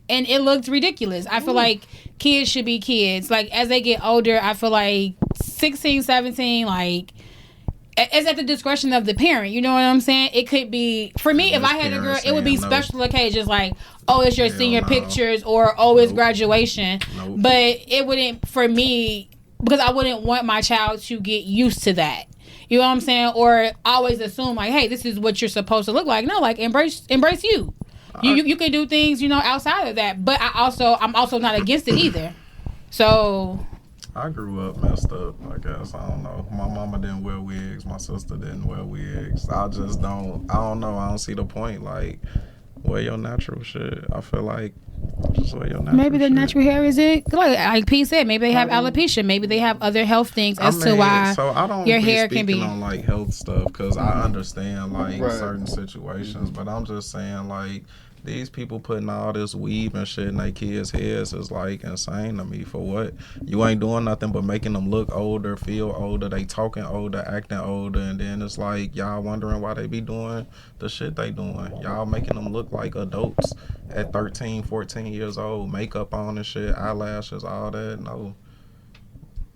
S3: And it looked ridiculous. I feel like kids should be kids. Like, as they get older, I feel like 16, 17, like, it's at the discretion of the parent. You know what I'm saying? It could be, for me, if I had a girl, it would be special occasions like, oh, it's your senior pictures, or oh, it's graduation. But it wouldn't, for me, because I wouldn't want my child to get used to that. You know what I'm saying? Or always assume like, hey, this is what you're supposed to look like. No, like, embrace you. You can do things, you know, outside of that. But I'm also not against it either. So
S2: I grew up messed up, I guess. I don't know. My mama didn't wear wigs. My sister didn't wear wigs. I don't know. I don't see the point. Like, wear your natural shit. I feel like just wear your natural
S3: maybe the
S2: shit.
S3: natural hair is it. Like P said, maybe they have alopecia. Maybe they have other health things to why
S2: so I don't
S3: your
S2: be
S3: hair can be
S2: on like health stuff, because I understand like certain situations, but I'm just saying like these people putting all this weave and shit in their kids' heads is like insane to me. For what? You ain't doing nothing but making them look older, feel older, they talking older, acting older, and then it's like y'all wondering why they be doing the shit they doing. Y'all making them look like adults at 13, 14 years old, makeup on and shit, eyelashes, all that. No.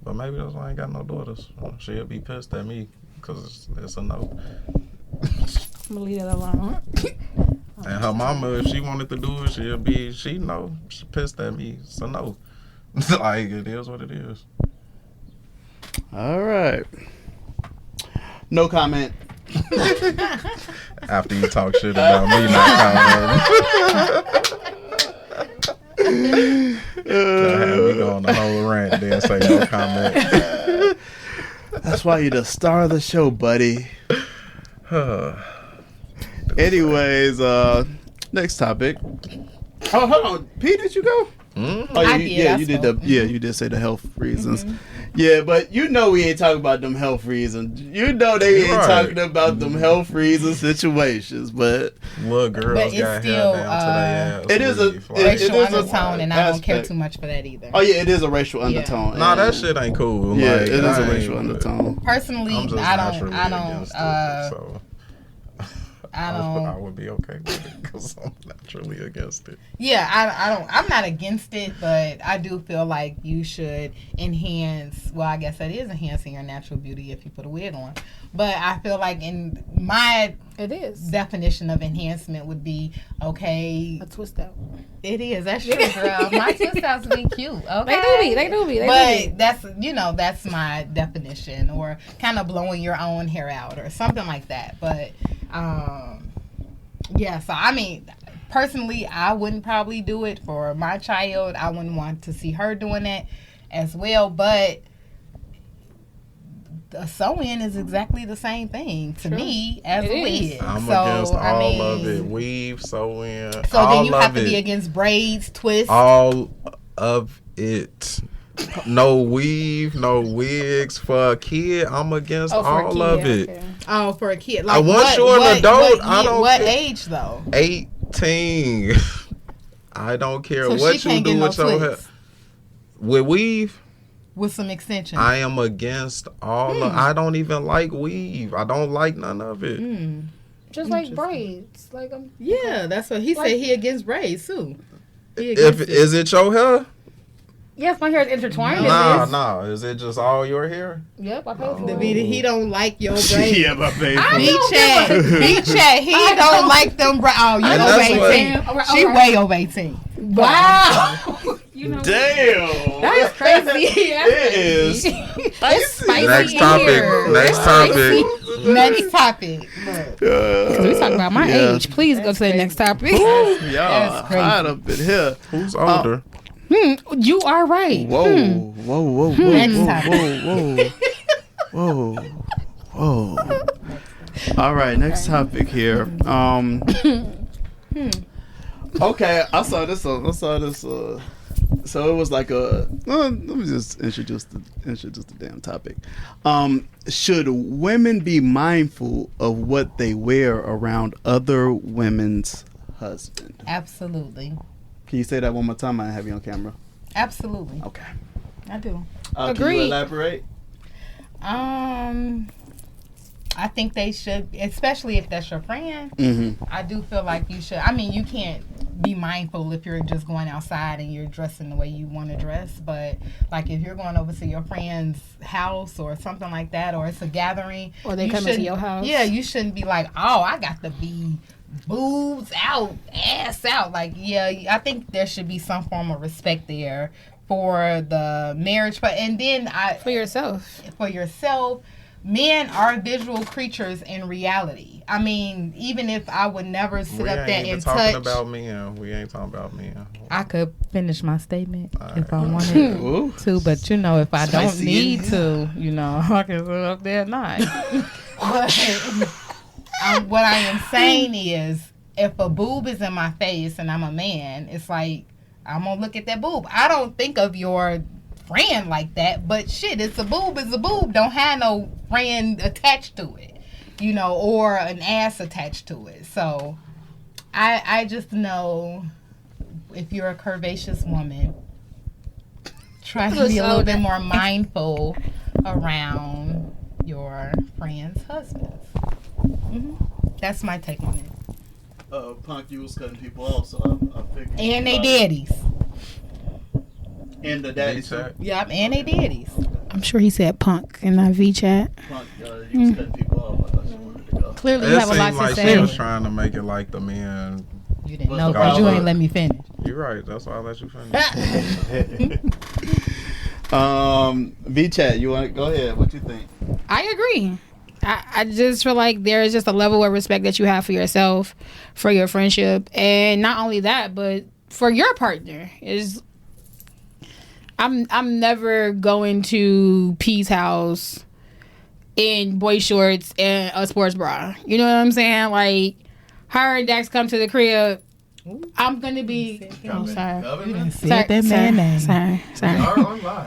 S2: But maybe that's why I ain't got no daughters. She'll be pissed at me because it's a no.
S3: I'm gonna leave that alone.
S2: And her mama, if she wanted to do it, she pissed at me. So no. Like, it is what it is.
S1: All right. No comment.
S2: After you talk shit about me not commenting. Have me go on the whole rant, then say no comment.
S1: That's why you're the star of the show, buddy. Anyways, next topic. Oh, hold on. P, did you go?
S2: Mm-hmm.
S1: Oh, you did say the health reasons. Mm-hmm. Yeah, but you know we ain't talking about them health reasons. You know they ain't talking about them health reason situations, but
S2: little girls got hair down to their ass.
S1: It is a
S4: racial undertone, and I don't care too much for that either.
S1: Oh yeah, it is a racial undertone.
S2: Nah, that shit ain't cool.
S1: Yeah, like, it is a racial undertone.
S4: Personally, I
S2: would be okay with it because I'm naturally against it.
S4: Yeah, I'm not against it, but I do feel like you should enhance. Well, I guess that is enhancing your natural beauty if you put a wig on. But I feel like in my definition of enhancement would be a
S3: twist out.
S4: It is. That's true, girl. My twist outs be cute.
S3: Okay, they do be.
S4: But that's my definition, or kind of blowing your own hair out or something like that. But so I mean, personally, I wouldn't probably do it for my child. I wouldn't want to see her doing that as well. But a sew-in is exactly the same thing to me as a wig.
S2: I'm against all of it. Weave, sew-in.
S4: So then you have to be against braids, twists.
S2: All of it. No weave, no wigs. For a kid, I'm against all of it.
S3: Okay.
S4: Oh, for a kid.
S2: Like, once you're an adult, I don't
S4: What
S2: care.
S4: age though?
S2: 18. I don't care
S4: So
S2: what
S4: she can't
S2: you do
S4: get
S2: with
S4: no
S2: your hair.
S4: twists
S2: With weave,
S4: with some extensions.
S2: I am against all of. I don't even like weave. I don't like none of it.
S3: Just like braids. Like
S4: Yeah, that's what he said. He against braids too.
S2: Is it your hair?
S3: yes, my hair is intertwined.
S2: Nah. Is it just all your hair?
S3: Yep, I paid for
S4: The
S3: it.
S4: he don't like your braids.
S1: Yeah, my baby.
S4: B-chat. He don't like them braids. Oh, you
S2: And
S4: over
S2: that's what-
S4: 18.
S3: All right,
S4: She
S3: all right.
S4: way over 18.
S3: Wow. You know,
S1: Damn.
S3: that's crazy.
S1: It is.
S3: It's spicy
S2: Next
S3: in
S2: topic.
S3: here.
S2: Next topic.
S4: Next topic.
S3: Because we talking about my
S1: Yeah.
S3: age. Please go to the next topic.
S1: Y'all
S4: That's crazy.
S1: hot up in here.
S2: Who's older?
S3: You are right.
S1: Whoa, whoa,
S4: Next
S1: whoa,
S4: topic.
S1: whoa. Whoa. All right, next topic here. Okay, I saw this. So it was like let me just introduce the damn topic. Should women be mindful of what they wear around other women's husband?
S4: Absolutely.
S1: Can you say that one more time? I have you on camera.
S4: Absolutely.
S1: Okay.
S4: I do.
S1: Can
S3: Agreed.
S1: you elaborate?
S4: I think they should, especially if that's your friend.
S1: Mm-hmm.
S4: I do feel like you should. I mean, you can't be mindful if you're just going outside and you're dressing the way you want to dress. But like if you're going over to your friend's house or something like that, or it's a gathering,
S3: Or they
S4: you
S3: come into
S4: shouldn't-
S3: your house.
S4: Yeah, you shouldn't be like, oh, I got to be boobs out, ass out. Like, yeah, I think there should be some form of respect there for the marriage. But and then
S3: For yourself.
S4: for yourself. Men are visual creatures in reality. I mean, even if I would never sit
S2: We
S4: up
S2: ain't
S4: there
S2: even
S4: and
S2: talking
S4: touch,
S2: about men. We ain't talking about men.
S4: I could finish my statement if I
S1: Ooh.
S4: wanted to, but if I don't
S1: Spicy
S4: need
S1: in
S4: to, I can sit up there and not. But what I am saying is, if a boob is in my face and I'm a man, it's like I'm gonna look at that boob. I don't think of your friend like that, but shit, it's a boob. Don't have no friend attached to it, or an ass attached to it. So I just know if you're a curvaceous woman, try to be a little bit more mindful around your friends' husbands. That's my take on it.
S1: Punk, you was cutting people off, so I figured.
S4: And they daddies.
S1: And the daddy
S2: Check.
S4: Yep, and they daddies.
S3: I'm sure he said punk in that V chat.
S1: Punk, you was cutting people off. I thought you wanted to go.
S3: Clearly, you
S2: It
S3: have a lot
S2: seemed
S3: to
S2: like
S3: say.
S2: she was trying to make it like the men.
S4: You didn't
S1: What's
S4: know
S1: the
S4: because you
S2: problem?
S4: ain't let me finish.
S2: You're right. That's why I let you finish.
S1: V chat, you want to go ahead? What you think?
S3: I agree. I just feel like there is just a level of respect that you have for yourself, for your friendship, and not only that, but for your partner. I'm never going to P's house in boy shorts and a sports bra. You know what I'm saying? Like, her and Dax come to the crib. I'm gonna be. Oh, sorry.
S4: You didn't say
S3: Sorry,
S4: that man name.
S3: Sorry.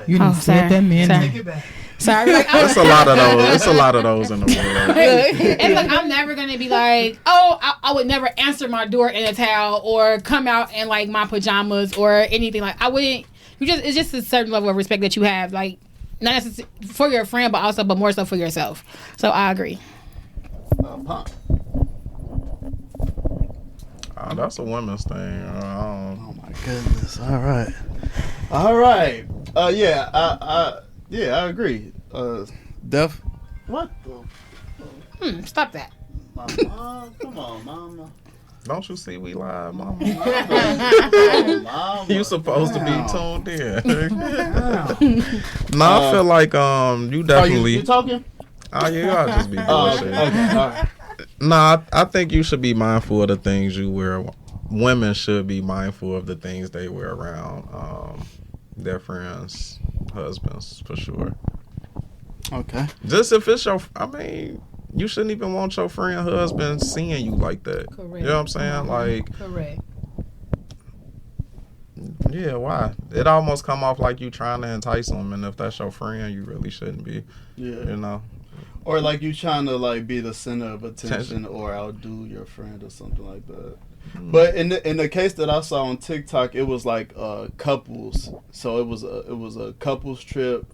S4: You
S3: Oh,
S4: didn't say
S3: sorry.
S4: that man
S3: Sorry.
S4: name.
S1: Take it back.
S3: Sorry. Like,
S2: It's a lot of those. It's a lot of those in the world.
S3: It's like I'm never gonna be like, oh, I would never answer my door in a towel or come out in like my pajamas or anything. Like I wouldn't. It's just a certain level of respect that you have, like not necessarily for your friend, but more so for yourself. So I agree.
S1: Punk.
S2: That's a women's thing.
S1: Oh my goodness! All right. Yeah, I agree. Def. What the?
S3: Stop that.
S1: Mama, come on, mama.
S2: Don't you see we live, mama?
S1: Mama.
S2: You supposed to be tuned in. No, I feel like you definitely.
S1: You talking?
S2: Oh yeah, I'll just be bullshit.
S1: Okay. All right.
S2: Nah, I think you should be mindful of the things you wear. Women should be mindful of the things they wear around their friends' husbands, for sure.
S1: Okay.
S2: Just if it's you shouldn't even want your friend husband seeing you like that.
S4: Correct.
S2: You know what I'm saying? Like,
S4: Correct.
S2: Yeah, why? It almost come off like you trying to entice them, and if that's your friend, you really shouldn't be.
S1: Yeah.
S2: You know.
S1: Or like you trying to like be the center of attention or outdo your friend or something like that. But in the case that I saw on TikTok, it was like couples. So it was a couples trip,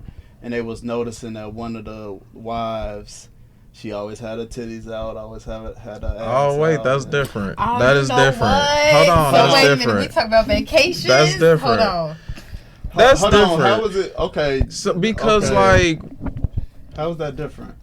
S1: and they was noticing that one of the wives, she always had her titties out, always had her ass
S2: Oh wait,
S1: out,
S2: that's
S1: and
S2: different.
S4: Oh,
S2: That
S4: you
S2: is
S4: know
S2: different.
S4: what?
S2: Hold on,
S4: So
S2: that's
S4: wait
S2: different.
S4: a minute, we talk about vacations.
S2: That's different.
S4: Hold on.
S2: That's
S1: Hold
S2: different.
S1: on, how was it? Okay,
S2: So, because
S1: okay. How was that different?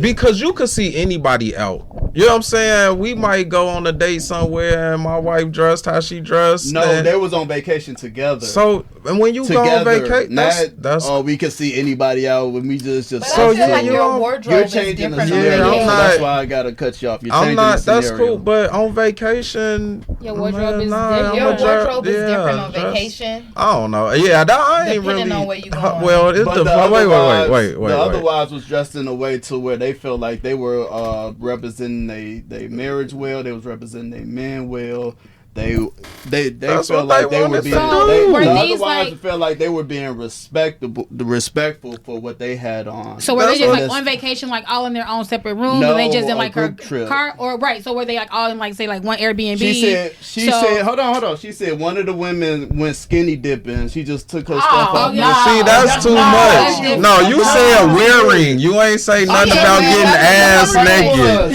S2: Because you could see anybody out. You know what I'm saying? We might go on a date somewhere and my wife dressed how she dressed.
S1: No, they was on vacation together.
S2: So, and when you go on vacation, that's
S1: we could see anybody out when we just.
S4: But
S2: So
S4: I feel like
S2: you
S4: your
S2: don't-
S4: wardrobe
S1: You're
S4: is
S1: changing the
S4: different.
S1: scenario,
S2: I'm
S1: so
S2: not-
S1: that's why I gotta cut you off. You're
S2: I'm
S1: changing
S2: not.
S1: the
S2: That's
S1: scenario.
S2: cool, but on vacation,
S3: Your wardrobe is
S2: nah,
S3: different.
S2: I'm
S4: Your
S2: a
S4: wardrobe is
S2: yeah,
S4: different on
S2: that's-
S4: vacation.
S2: I don't know. Yeah, that I ain't
S4: Depending
S2: really.
S4: on where you going.
S2: Well, it's
S1: But
S2: the
S1: the other
S2: wait.
S1: The other wives was dressed in a way to where they felt like they were representing they marriage well. They was representing their men well. They
S2: That's
S1: felt
S2: what
S1: like
S2: they
S1: they were
S2: wanted
S1: being.
S2: to do.
S1: The
S3: Were
S1: other
S3: these,
S1: wives
S3: like-
S1: felt like they were being respectful for what they had on.
S3: So were they
S2: That's
S3: just
S2: what
S3: like on vacation, like all in their own separate rooms,
S1: No,
S3: and they just in
S1: a
S3: like her
S1: group trip.
S3: car, or right? So were they like all in like say like one Airbnb?
S1: She said, hold on. She said one of the women went skinny dipping. She just took her stuff off.
S3: no.
S2: See, that's too
S3: that's
S2: much. No, you said wearing. You ain't say nothing
S4: Okay,
S2: about
S4: well,
S2: getting
S4: that's
S2: ass
S4: what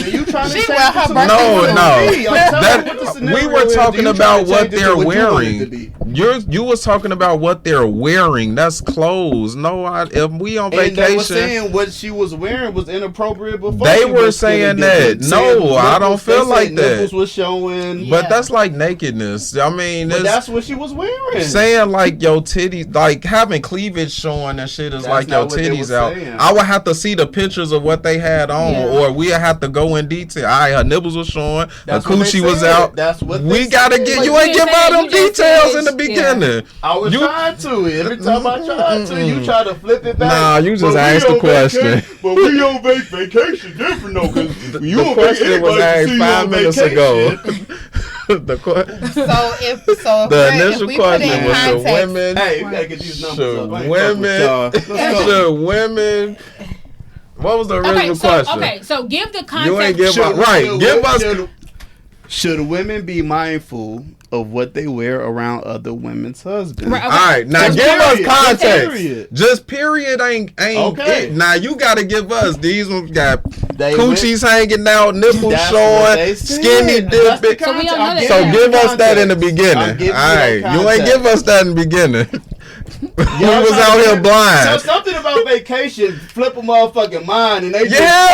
S2: naked.
S1: You trying to
S4: She
S1: say
S4: wear her
S1: to
S4: birthday
S1: me?
S2: No,
S1: I'm
S2: no.
S1: telling you what the scenario
S2: We were
S1: is.
S2: talking
S1: You
S2: about
S1: trying to
S2: what
S1: change it to
S2: they're
S1: what you want it to
S2: wearing.
S1: be.
S2: You was talking about what they're wearing. That's clothes. No, if we on
S1: And they were
S2: vacation,
S1: saying what she was wearing was inappropriate before.
S2: They
S1: she
S2: were
S1: was skinny
S2: saying
S1: dipping.
S2: that. No, I don't feel like that.
S1: Nipples was showing.
S2: but that's like nakedness. I mean,
S1: But
S2: it's
S1: that's what she was wearing.
S2: saying like your titties, like having cleavage showing and shit is
S1: That's
S2: like
S1: not
S2: your
S1: what they
S2: titties
S1: were
S2: out.
S1: saying.
S2: I would have to see the pictures of what they had on,
S3: Yeah.
S2: or we have to go in detail. All right, her nipples was showing,
S1: That's
S2: her
S1: what they
S2: coochie was
S1: said.
S2: out.
S1: That's what
S2: we
S1: they
S2: gotta
S1: said.
S2: get.
S3: But
S2: You
S3: you
S2: ain't
S3: didn't
S2: give
S3: say
S2: all
S3: that.
S2: them
S3: You just
S2: details
S3: said-
S2: in the beginning.
S1: I was
S2: You-
S1: trying to. Every time I tried to, you try to flip it back.
S2: Nah, you just
S1: But we
S2: asked the
S1: on
S2: question.
S1: vacation- But we on vacation different though, because you
S2: The
S1: on
S2: question was asked 5 minutes ago.
S1: The
S2: The initial
S4: if we put
S2: question
S4: in
S2: was: Should
S4: context,
S2: women?
S1: Hey, we gotta get these numbers
S2: Should
S1: up. I ain't
S2: women?
S1: fucking with y'all. Let's go.
S2: Should women? What was the original question?
S3: So give the context.
S2: You ain't give
S1: Should-
S2: us right.
S1: should-
S2: Give us.
S1: Should women be mindful of what they wear around other women's husbands?
S3: Right,
S2: All right, now
S1: Just
S2: give
S1: period.
S2: us
S1: Just
S2: context.
S1: period.
S2: Just period ain't
S1: Okay.
S2: it. Now you gotta give us these ones got
S1: They
S2: coochies hanging out, nipples
S1: That's what they
S2: showing,
S1: said.
S2: skinny
S1: That's the
S2: dipping.
S3: So we don't
S1: context.
S3: know
S1: I'm
S3: that.
S1: giving
S2: So
S1: you
S2: give
S1: the
S2: us that in the
S1: context.
S2: beginning.
S1: I'm
S2: All
S1: giving you
S2: right,
S1: that
S2: you ain't
S1: context.
S2: give us that in the beginning. We
S1: Y'all
S2: was
S1: trying
S2: out
S1: to
S2: here
S1: get-
S2: blind.
S1: So something about vacation, flip a motherfucking mind, and they just,
S2: Yeah.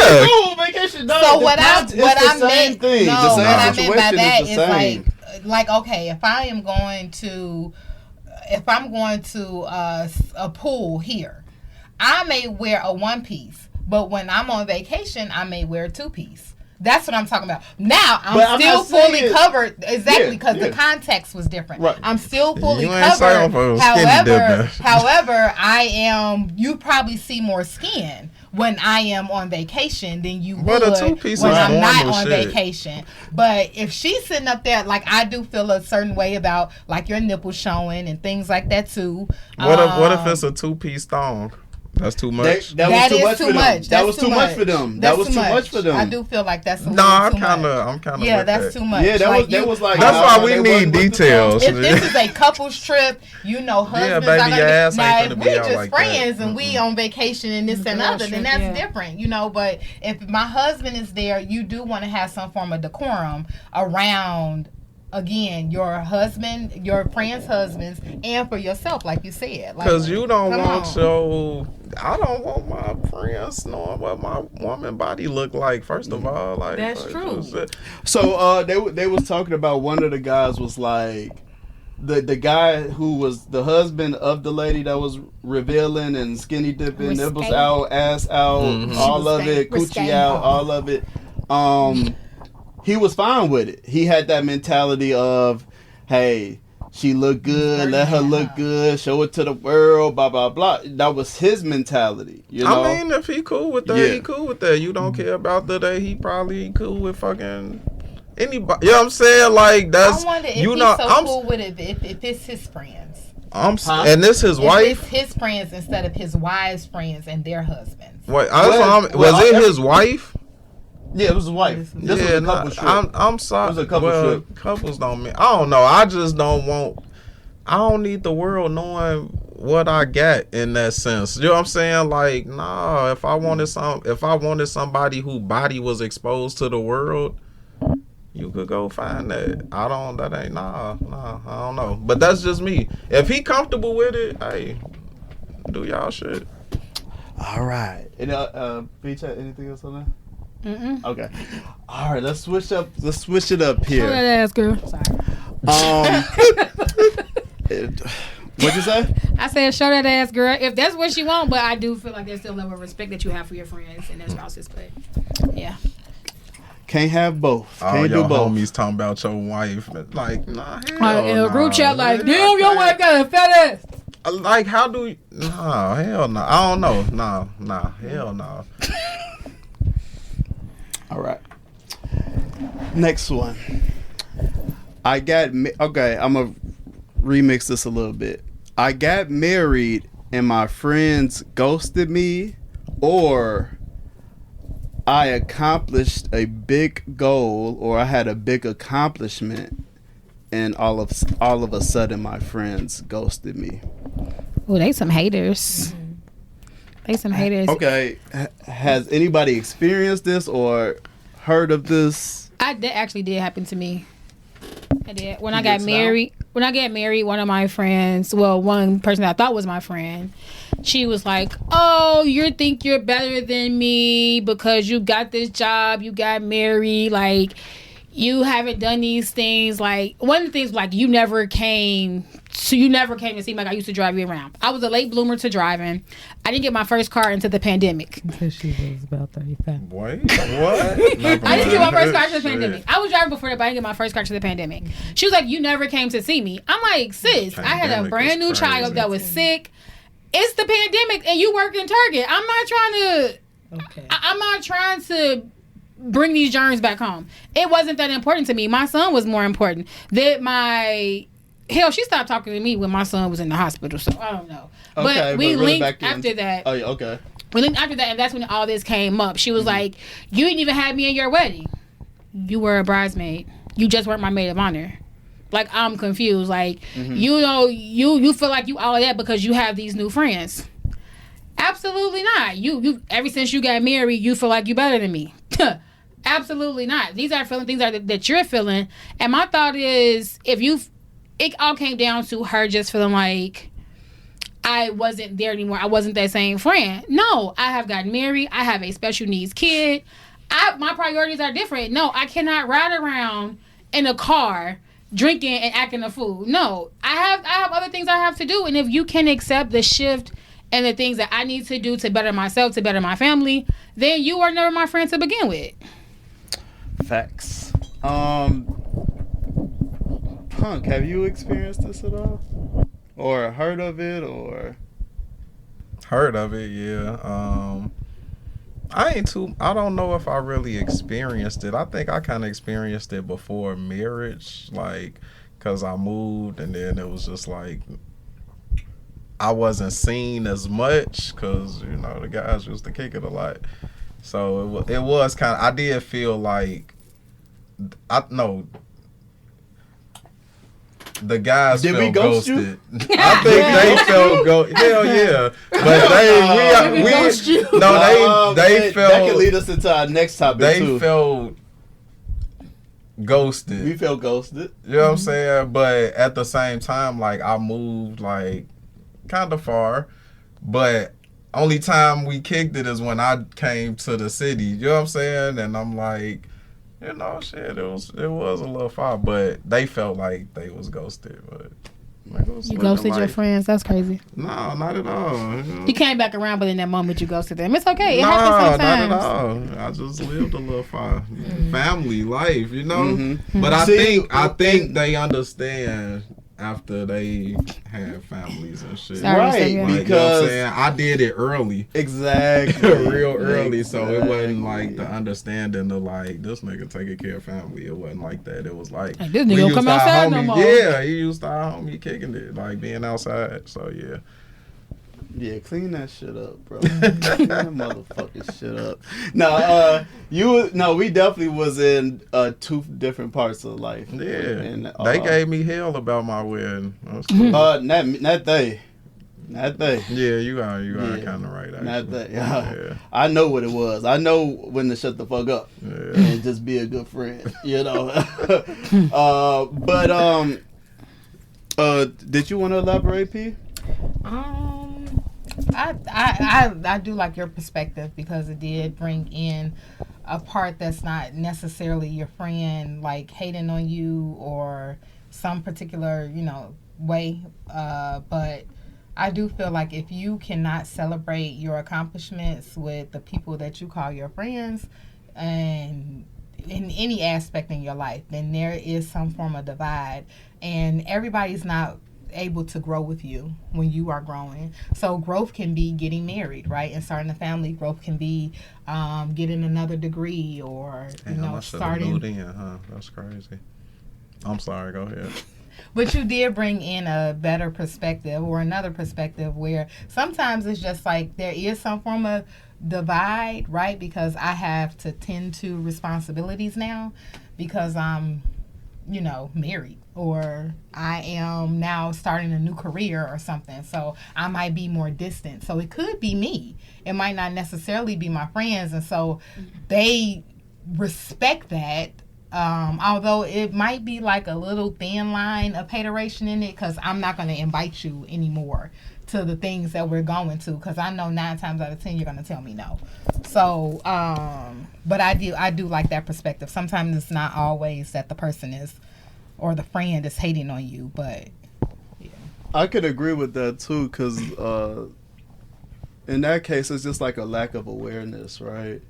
S1: oh, vacation. No,
S4: So
S1: the
S4: what I
S1: context- it's the same
S4: meant,
S1: thing.
S4: no,
S1: The same
S4: what I meant by
S1: situation
S4: that
S1: is
S4: is
S1: the same.
S4: like okay, if I'm going to a pool here, I may wear a one piece, but when I'm on vacation, I may wear a two piece. That's what I'm talking about. Now
S1: But
S4: I'm
S1: I'm
S4: still
S1: not saying-
S4: fully covered, exactly, because
S1: Yeah.
S4: the context was different.
S1: Right.
S4: I'm still fully
S2: You ain't saying
S4: covered.
S2: for skinny dipping.
S4: However, I am. You probably see more skin when I am on vacation than you
S2: But a
S4: would
S2: two-piece
S4: when
S2: is
S4: I'm not
S2: normal
S4: on
S2: shit.
S4: vacation. But if she's sitting up there, like I do feel a certain way about like your nipples showing and things like that too.
S2: What if it's a 2-piece thong? That's too much.
S1: That
S4: that
S1: was
S4: is
S1: too much
S4: too
S1: for them.
S4: much.
S1: That
S4: That's
S1: was too much for them. That
S4: That's
S1: was too much for them.
S4: I do feel like that's a
S2: No,
S4: little too much.
S2: I'm kind of.
S4: Yeah, that's too much.
S1: Yeah, that
S4: Like,
S1: was that
S4: you-
S1: was like.
S2: That's
S1: nah,
S2: why we
S1: they
S2: need
S1: wasn't with the
S2: details.
S4: If this is a couples trip, you know, husbands
S2: baby,
S4: are
S2: your
S4: gonna
S2: ass
S4: be.
S2: ain't
S4: Now,
S2: finna
S4: if
S2: be
S4: we're
S2: out
S4: just
S2: like
S4: friends
S2: that.
S4: and we on vacation and this and
S3: Girl
S4: other,
S3: trip,
S4: then that's
S3: yeah.
S4: different, you know. But if my husband is there, you do want to have some form of decorum around. Again, your husband, your friends' husbands, and for yourself, like you said.
S2: Because you don't
S4: come
S2: want
S4: on.
S2: your. I don't want my friends knowing what my woman body look like. First of all, like
S4: That's true.
S1: So they was talking about one of the guys was like the guy who was the husband of the lady that was revealing and skinny dipping, nipples
S3: Risque.
S1: out, ass out, all of it,
S3: Risque.
S1: coochie out, all of it. He was fine with it. He had that mentality of, hey, she look good, let her look good, show it to the world, blah blah blah. That was his mentality, you know.
S2: I mean, if he cool with that,
S1: Yeah.
S2: he cool with that. You don't care about the day. He probably cool with fucking anybody. You know what I'm saying? Like that's
S4: I wonder if
S2: you
S4: he's
S2: know.
S4: so cool with it if it's his friends.
S2: And this his wife.
S4: It's his friends instead of his wives' friends and their husbands.
S2: Wait, was it his wife?
S1: Yeah, it was his wife. This was a couple trip.
S2: I'm sorry.
S1: It was a couple trip.
S2: Couples don't mean. I don't know. I just don't want. I don't need the world knowing what I got in that sense. You know what I'm saying? Like, nah. If I wanted somebody whose body was exposed to the world, you could go find that. That ain't nah. I don't know. But that's just me. If he comfortable with it, hey, do y'all shit.
S1: All right. And B-Chat, anything else on that? Okay. All right. Let's switch it up here.
S3: Show that ass, girl. Sorry.
S1: What'd you say?
S3: I said, show that ass, girl. If that's what you want, but I do feel like there's still a level of respect that you have for your friends and their spouses. But yeah,
S1: can't have both. Can't do both.
S2: Homies talking about your wife, like nah.
S3: In a group chat, like damn, your wife got a fat ass.
S2: Like how do you? Nah, hell no. I don't know. Nah, hell no.
S1: All right. Next one. Okay, I'm gonna remix this a little bit. I got married and my friends ghosted me, or I accomplished a big goal, or I had a big accomplishment, and all of a sudden my friends ghosted me.
S3: Oh, they some haters. They some haters.
S1: Okay, has anybody experienced this or heard of this?
S3: That actually did happen to me. I did. When I got married, one of my friends, one person that I thought was my friend, she was like, oh, you think you're better than me because you got this job, you got married, like, you haven't done these things. Like, one of the things, like, you never came to see me like I used to drive you around. I was a late bloomer to driving. I didn't get my first car until the pandemic.
S5: Because she was about 35.
S2: Wait, what?
S3: I didn't get my first car until the pandemic. I was driving before that, but I didn't get my first car until the pandemic. She was like, you never came to see me. I'm like, sis, I had a brand new child that was sick. It's the pandemic and you work in Target. I'm not trying to... Okay. I'm not trying to bring these germs back home. It wasn't that important to me. My son was more important. Hell, she stopped talking to me when my son was in the hospital, so I don't know.
S1: Okay,
S3: but we
S1: really
S3: linked after that.
S1: Oh, yeah, okay.
S3: We linked after that, and that's when all this came up. She was like, you didn't even have me in your wedding. You were a bridesmaid. You just weren't my maid of honor. Like, I'm confused. Like, you know, you feel like you all of that because you have these new friends. Absolutely not. You ever since you got married, you feel like you better than me. Absolutely not. These are feeling things that you're feeling. And my thought is, it all came down to her just feeling like I wasn't there anymore. I wasn't that same friend. No, I have gotten married. I have a special needs kid. My priorities are different. No, I cannot ride around in a car drinking and acting a fool. No, I have other things I have to do. And if you can accept the shift and the things that I need to do to better myself, to better my family, then you are never my friend to begin with.
S1: Facts. Punk, have you experienced this at all? Or heard of it, or...
S2: Heard of it, yeah. I don't know if I really experienced it. I think I kind of experienced it before marriage, like, because I moved and then it was just like, I wasn't seen as much because, you know, the guys used to kick it a lot. So it was kind of, I did feel like, the guys felt ghosted. I think they felt ghosted. Hell yeah. But they felt.
S1: That can lead us into our next topic
S2: They felt ghosted.
S1: We felt ghosted.
S2: You know what I'm saying? But at the same time, like, I moved, like, kind of far. But only time we kicked it is when I came to the city. You know what I'm saying? And I'm like, you know, shit, it was a little far, but they felt like they was ghosted. But like,
S3: you ghosted your friends? That's crazy.
S2: No, not at all.
S3: You came back around, but in that moment you ghosted them. It's okay. It happens sometimes.
S2: Not at all. I just lived a little far. Family life, you know. But I think they understand after they had families and shit.
S1: Right,
S2: like,
S1: because
S2: you know what I'm saying? I did it early.
S1: Exactly.
S2: Real early, so it wasn't like the understanding of like this nigga taking care of family. It wasn't like that. It was like
S3: this nigga don't come outside no more.
S2: Yeah, he used to our homie kicking it, like being outside. So yeah.
S1: Yeah, clean that shit up, bro. Clean that motherfucking shit up. No, we definitely was in two different parts of life.
S2: Yeah,
S1: and,
S2: they gave me hell about my wedding.
S1: Not they.
S2: Yeah, you are kind of right. Actually.
S1: Not they. Yeah. I know what it was. I know when to shut the fuck up and just be a good friend. You know. Did you want to elaborate, P?
S4: I do like your perspective because it did bring in a part that's not necessarily your friend like hating on you or some particular way, but I do feel like if you cannot celebrate your accomplishments with the people that you call your friends and in any aspect in your life, then there is some form of divide, and everybody's not able to grow with you when you are growing. So growth can be getting married, right, and starting a family. Growth can be getting another degree or starting.
S2: That's crazy. I'm sorry. Go ahead.
S4: But you did bring in a better perspective or another perspective where sometimes it's just like there is some form of divide, right? Because I have to tend to responsibilities now because I'm married, or I am now starting a new career or something. So I might be more distant. So it could be me. It might not necessarily be my friends. And so they respect that. Although it might be like a little thin line of hateration in it, because I'm not going to invite you anymore to the things that we're going to, because I know 9 times out of 10 you're going to tell me no. So, but I do like that perspective. Sometimes it's not always that the person is, or the friend is hating on you, but yeah.
S1: I could agree with that too, because in that case it's just like a lack of awareness, right?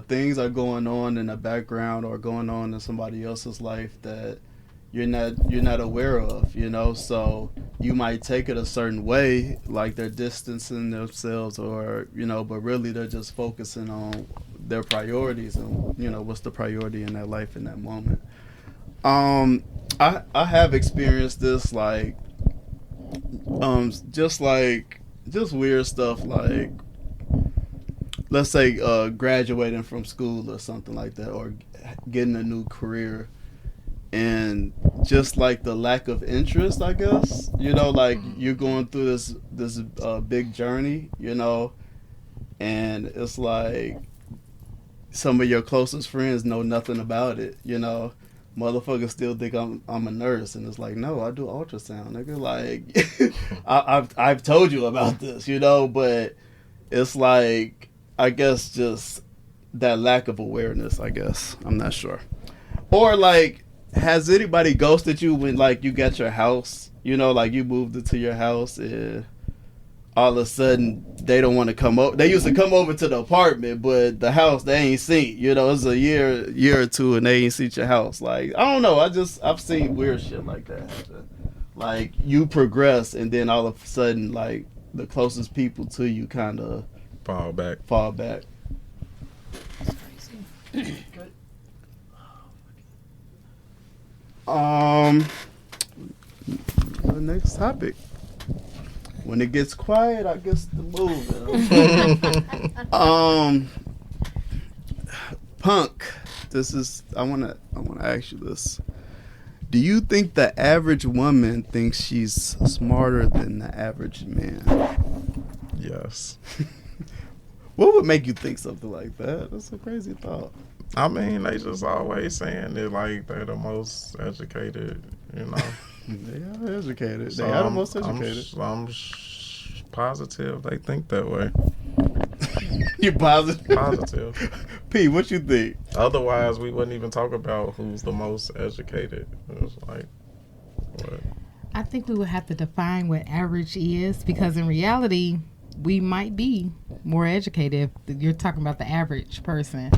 S1: Things are going on in the background or going on in somebody else's life that you're not aware of, so you might take it a certain way, like they're distancing themselves, or but really they're just focusing on their priorities and what's the priority in their life in that moment. I have experienced this, like just weird stuff, like let's say graduating from school or something like that, or getting a new career, and just like the lack of interest, I guess, like you're going through this big journey, and it's like some of your closest friends know nothing about it, motherfuckers still think I'm a nurse, and it's like, no, I do ultrasound, nigga. Like I've told you about this, but it's like, I guess just that lack of awareness, I guess. I'm not sure. Or like, has anybody ghosted you when like you got your house, like you moved into your house and all of a sudden they don't want to come over? They used to come over to the apartment, but the house they ain't seen. It's a year or two and they ain't seen your house. Like, I don't know. I've seen weird shit like that happen. Like you progress and then all of a sudden like the closest people to you kind of fall back.
S3: That's crazy.
S1: The next topic. When it gets quiet, I guess the move. Punk. I wanna ask you this. Do you think the average woman thinks she's smarter than the average man?
S2: Yes.
S1: What would make you think something like that? That's a crazy thought.
S2: I mean, they just always saying that like they're the most educated,
S1: They are educated.
S2: So
S1: they are the most educated.
S2: I'm positive they think that way.
S1: You positive?
S2: Positive.
S1: P, what you think?
S2: Otherwise, we wouldn't even talk about who's the most educated. It's like, what?
S4: I think we would have to define what average is, because in reality, we might be more educated if you're talking about the average person,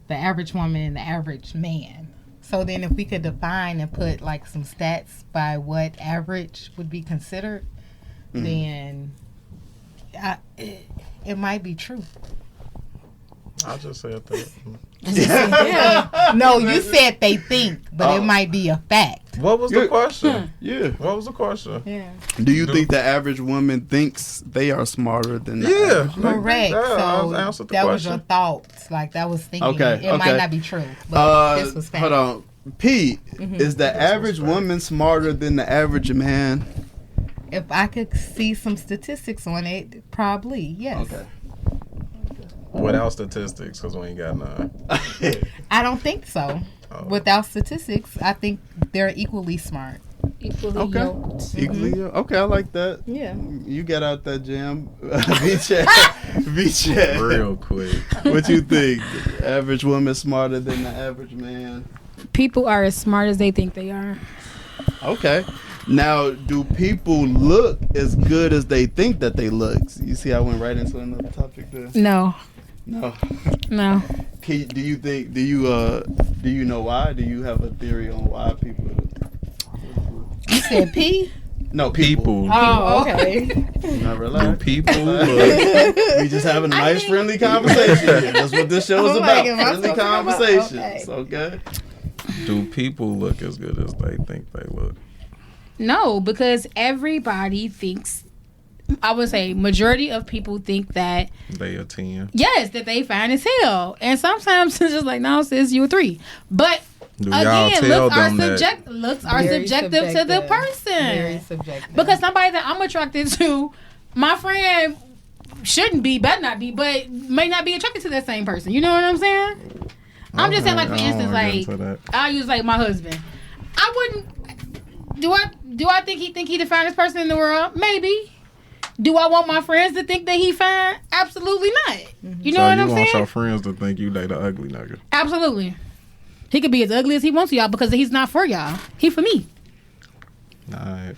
S4: the average woman, and the average man. So then if we could define and put like some stats by what average would be considered, then it might be true.
S2: I just said that.
S4: Yeah. No, you said they think, but it might be a fact.
S2: What was the question?
S1: Yeah.
S2: What was the question?
S4: Yeah.
S1: Do you think the average woman thinks they are smarter than the
S2: Yeah.
S1: average?
S4: Correct.
S2: Yeah,
S4: So that was your thoughts. Like that was thinking.
S1: Okay,
S4: It might not be true, but this was fact.
S1: Hold on. P, is the average woman smarter than the average man?
S4: If I could see some statistics on it, probably, yes.
S1: Okay.
S2: Without statistics, because we ain't got none.
S4: I don't think so.
S2: Oh.
S4: Without statistics, I think they're equally smart.
S3: Equally
S1: Okay.
S3: yoked.
S1: Equally, okay, I like that.
S4: Yeah.
S1: You got out that jam. V-Chat.
S2: Real quick.
S1: What you think? The average woman smarter than the average man?
S3: People are as smart as they think they are.
S1: Okay. Now, do people look as good as they think that they look? You see, I went right into another topic there.
S3: No.
S1: No.
S3: No.
S1: Do you think? Do you know why? Do you have a theory on why people?
S4: You said P?
S1: No, people.
S4: Oh, okay.
S1: Not
S2: Do
S1: relax.
S2: people look?
S1: We just having a nice, friendly conversation here. That's what this show is
S4: I'm
S1: about.
S4: like, am I
S1: Friendly
S4: talking about-
S1: conversations. Okay.
S2: Do people look as good as they think they look?
S3: No, because everybody thinks, I would say majority of people think that,
S2: They a 10.
S3: yes, that they fine as hell. And sometimes it's just like, no, sis, you a 3. But
S2: Do y'all
S3: again,
S2: tell
S3: looks are,
S2: them that?
S3: looks are
S4: Very
S3: subjective to the
S4: Very
S3: person.
S4: subjective.
S3: Because somebody that I'm attracted to, my friend shouldn't be, better not be, but may not be attracted to that same person. You know what I'm saying? I'm just saying, like, for
S2: I don't
S3: instance,
S2: wanna get
S3: like,
S2: into that.
S3: I'll use, like, my husband. I wouldn't, do I think he the finest person in the world? Maybe. Do I want my friends to think that he fine? Absolutely not. You know
S2: So
S3: what
S2: you
S3: I'm
S2: want your
S3: saying?
S2: friends to think you date an ugly nigga?
S3: Absolutely. He could be as ugly as he wants to y'all because he's not for y'all. He for me.
S2: Alright.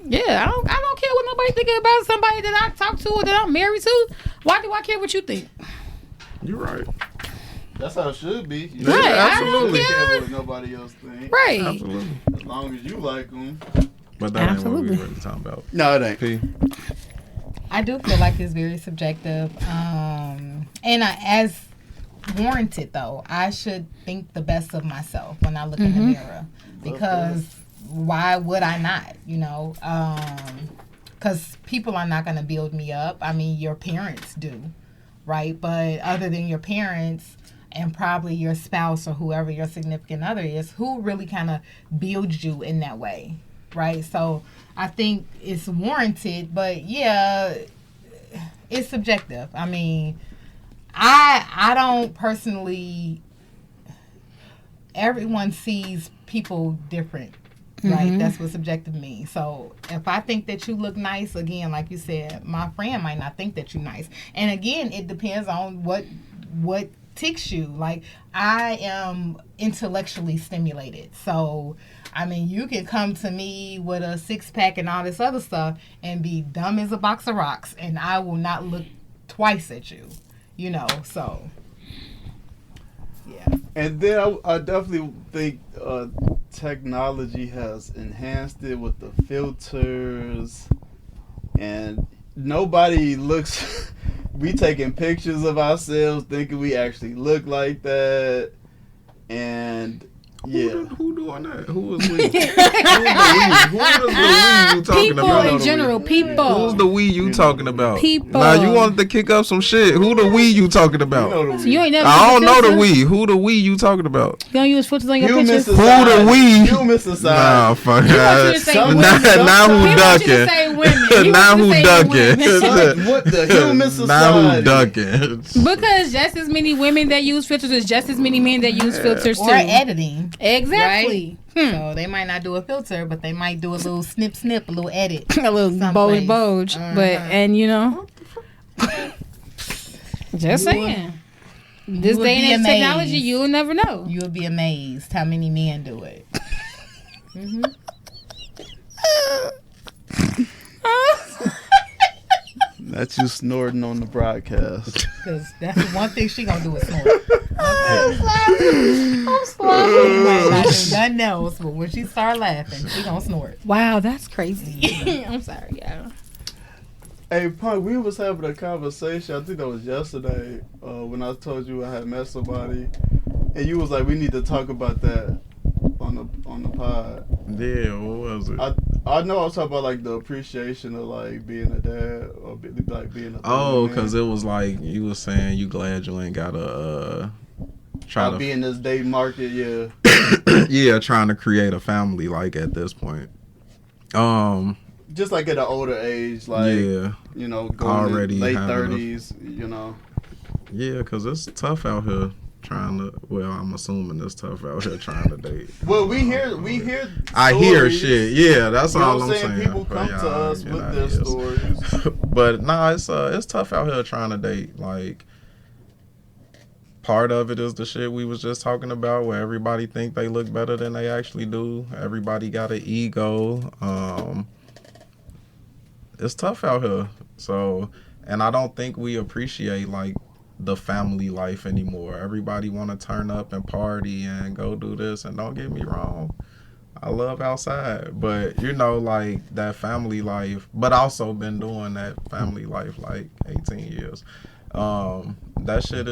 S3: Yeah, I don't care what nobody think about somebody that I talk to or that I'm married to. Why do I care what you think?
S2: You're right.
S1: That's how it should be. You
S3: Right,
S1: shouldn't
S2: absolutely.
S1: care what nobody else thinks.
S3: Right.
S2: Absolutely.
S1: As long as you like them.
S2: But that
S3: Absolutely.
S2: ain't what we really talking about.
S1: No, it ain't.
S2: P.
S4: I do feel like it's very subjective. And as warranted, though, I should think the best of myself when I look in the mirror. Because why would I not? You know? Because people are not going to build me up. I mean, your parents do, right? But other than your parents and probably your spouse or whoever your significant other is, who really kind of builds you in that way, right? So I think it's warranted, but yeah, it's subjective. I mean, I don't personally, everyone sees people different, right? That's what subjective means. So if I think that you look nice, again, like you said, my friend might not think that you're nice. And again, it depends on what ticks you. Like, I am intellectually stimulated. So, I mean, you can come to me with a 6-pack and all this other stuff and be dumb as a box of rocks, and I will not look twice at you, you know, so. Yeah.
S1: And then I definitely think technology has enhanced it with the filters, and nobody looks. We taking pictures of ourselves thinking we actually look like that, and yeah.
S2: Who doing that? Who is we? Who is the we you talking
S3: People
S2: about?
S3: in general, people.
S2: Who's the we you talking about?
S3: People.
S2: Now you wanted to kick up some shit. Who the we you talking about?
S1: You know the
S3: So you ain't never
S2: I don't
S3: used
S2: know the
S3: filters?
S2: we. Who the we you talking about?
S3: You gonna use filters on your
S1: Human
S3: pictures?
S1: society.
S2: Who the we?
S1: Human society.
S2: Nah, fuck
S3: He wants you to
S2: that.
S3: say
S1: Some
S3: women.
S1: women-
S2: Now who
S3: He wants you to say
S2: ducking?
S3: women. He
S2: Now
S3: wants you
S2: who
S3: to say
S2: ducking?
S3: women.
S1: What the human
S2: Now
S1: society?
S2: who ducking?
S3: Because just as many women that use filters is just as many men that use filters too.
S4: Or editing.
S3: Exactly.
S4: So they might not do a filter, but they might do a little snip, a little edit.
S3: A little
S4: Someplace.
S3: bulge. But, and you know, just saying. This
S4: would
S3: day
S4: be
S3: and age
S4: amazed.
S3: technology, you'll never know.
S4: You'll be amazed how many men do it.
S1: That's you snorting on the broadcast.
S4: Because that's the one thing she gonna do is snort. I'm sorry. She might not do nothing else, but when she start laughing, she gonna snort.
S3: Wow, that's crazy. I'm sorry, yeah.
S1: Hey, Punk, we was having a conversation, I think that was yesterday, when I told you I had met somebody, and you was like, we need to talk about that on the pod.
S2: Yeah, what was it?
S1: I know I was talking about like the appreciation of like being a dad or like being a
S2: because it was like you was saying you glad you ain't gotta try to
S1: be in this date market, yeah.
S2: Yeah, trying to create a family like at this point.
S1: Just like at an older age, like you know, going
S2: already
S1: late 30s, you know.
S2: Yeah, because it's tough out here trying to. Well, I'm assuming it's tough out here trying to date.
S1: Well, we hear.
S2: I hear shit. Yeah, that's all I'm saying.
S1: People come to us with their stories.
S2: But nah, it's tough out here trying to date. Like, part of it is the shit we was just talking about, where everybody think they look better than they actually do. Everybody got an ego. It's tough out here. So, and I don't think we appreciate like the family life anymore. Everybody want to turn up and party and go do this. And don't get me wrong, I love outside, but you know, like that family life. But also been doing that family life like 18 years. That shit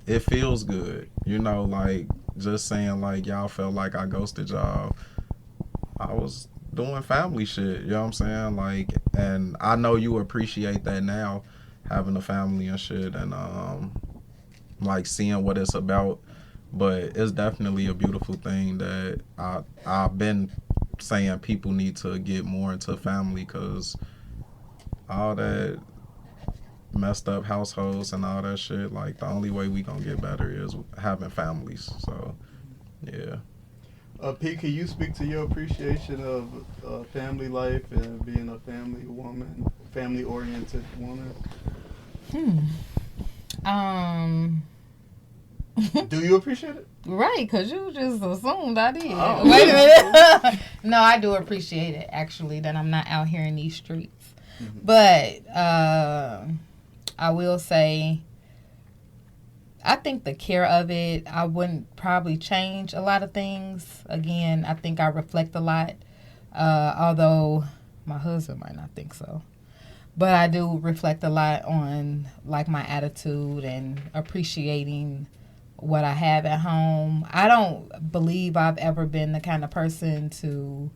S2: it feels good. You know, like just saying like y'all felt like I ghosted y'all. I was doing family shit, you know what I'm saying? Like, and I know you appreciate that now, having a family and shit, and like seeing what it's about. But it's definitely a beautiful thing that I've been saying people need to get more into family, because all that messed up households and all that shit, like the only way we gonna get better is having families. So yeah.
S1: Pete, can you speak to your appreciation of family life and being a family-oriented woman? Do you appreciate it?
S4: Right, because you just assumed I did.
S1: Oh.
S4: Wait a minute. No, I do appreciate it, actually, that I'm not out here in these streets. Mm-hmm. But I will say, I think the care of it, I wouldn't probably change a lot of things. Again, I think I reflect a lot, although my husband might not think so. But I do reflect a lot on like my attitude and appreciating what I have at home. I don't believe I've ever been the kind of person to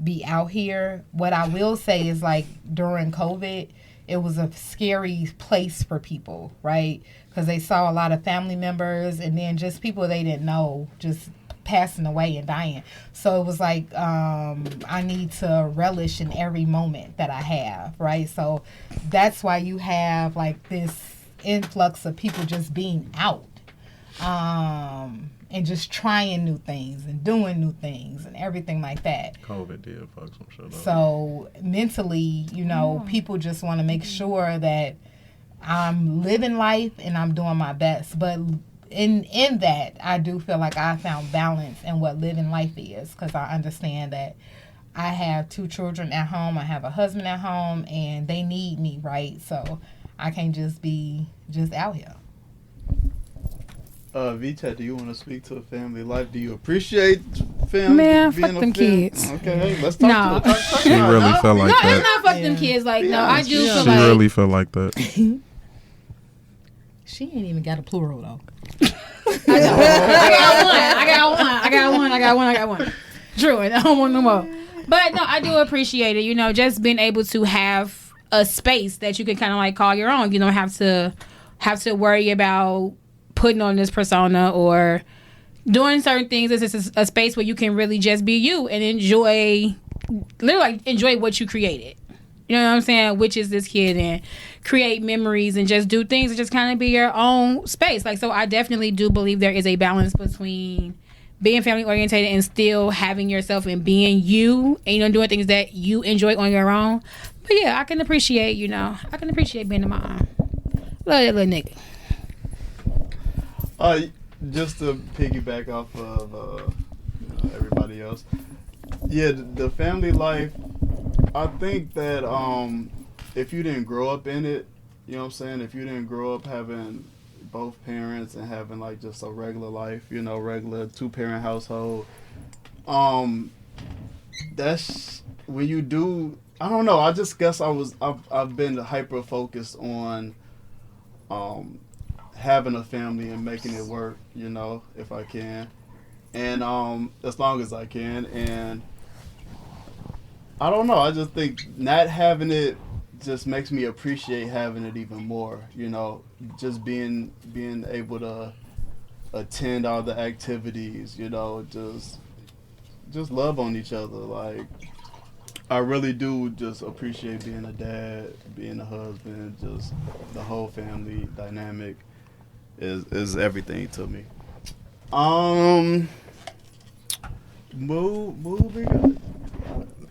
S4: be out here. What I will say is, like, during COVID, it was a scary place for people, right? Because they saw a lot of family members and then just people they didn't know just passing away and dying. So it was like, I need to relish in every moment that I have, right? So that's why you have like this influx of people just being out, and just trying new things and doing new things and everything like that.
S2: COVID did fuck some shit up.
S4: So mentally, you know, people just want to make sure that I'm living life and I'm doing my best. But in that, I do feel like I found balance in what living life is, because I understand that I have 2 children at home, I have a husband at home, and they need me, right? So I can't just be just out here.
S1: Vita, do you want to speak to a family life? Do you appreciate family?
S3: Man, fuck them kids.
S1: Okay, let's talk to her.
S2: She really felt like that.
S3: No, it's not fuck them kids. Like, no, I do feel
S2: she
S3: like...
S2: She really felt like that.
S4: She ain't even got a plural, though.
S3: I got one. Drew, I don't want no more. But no, I do appreciate it. You know, just being able to have a space that you can kind of like call your own. You don't have to worry about putting on this persona or doing certain things. It's just a space where you can really just be you and enjoy what you created. You know what I'm saying? Which is this kid, and create memories and just do things and just kind of be your own space. Like, so I definitely do believe there is a balance between being family orientated and still having yourself and being you, and, you know, doing things that you enjoy on your own. But yeah, I can appreciate being a mom. Love that little nigga.
S1: Just to piggyback off of everybody else, yeah, the family life. I think that if you didn't grow up in it, you know what I'm saying? If you didn't grow up having both parents and having like just a regular life, you know, regular 2-parent household, that's when you do. I don't know. I just guess I've been hyper focused on having a family and making it work, you know, if I can, and as long as I can. And I don't know. I just think not having it just makes me appreciate having it even more. You know, just being able to attend all the activities. You know, just love on each other. Like, I really do just appreciate being a dad, being a husband. Just the whole family dynamic is everything to me. Moving.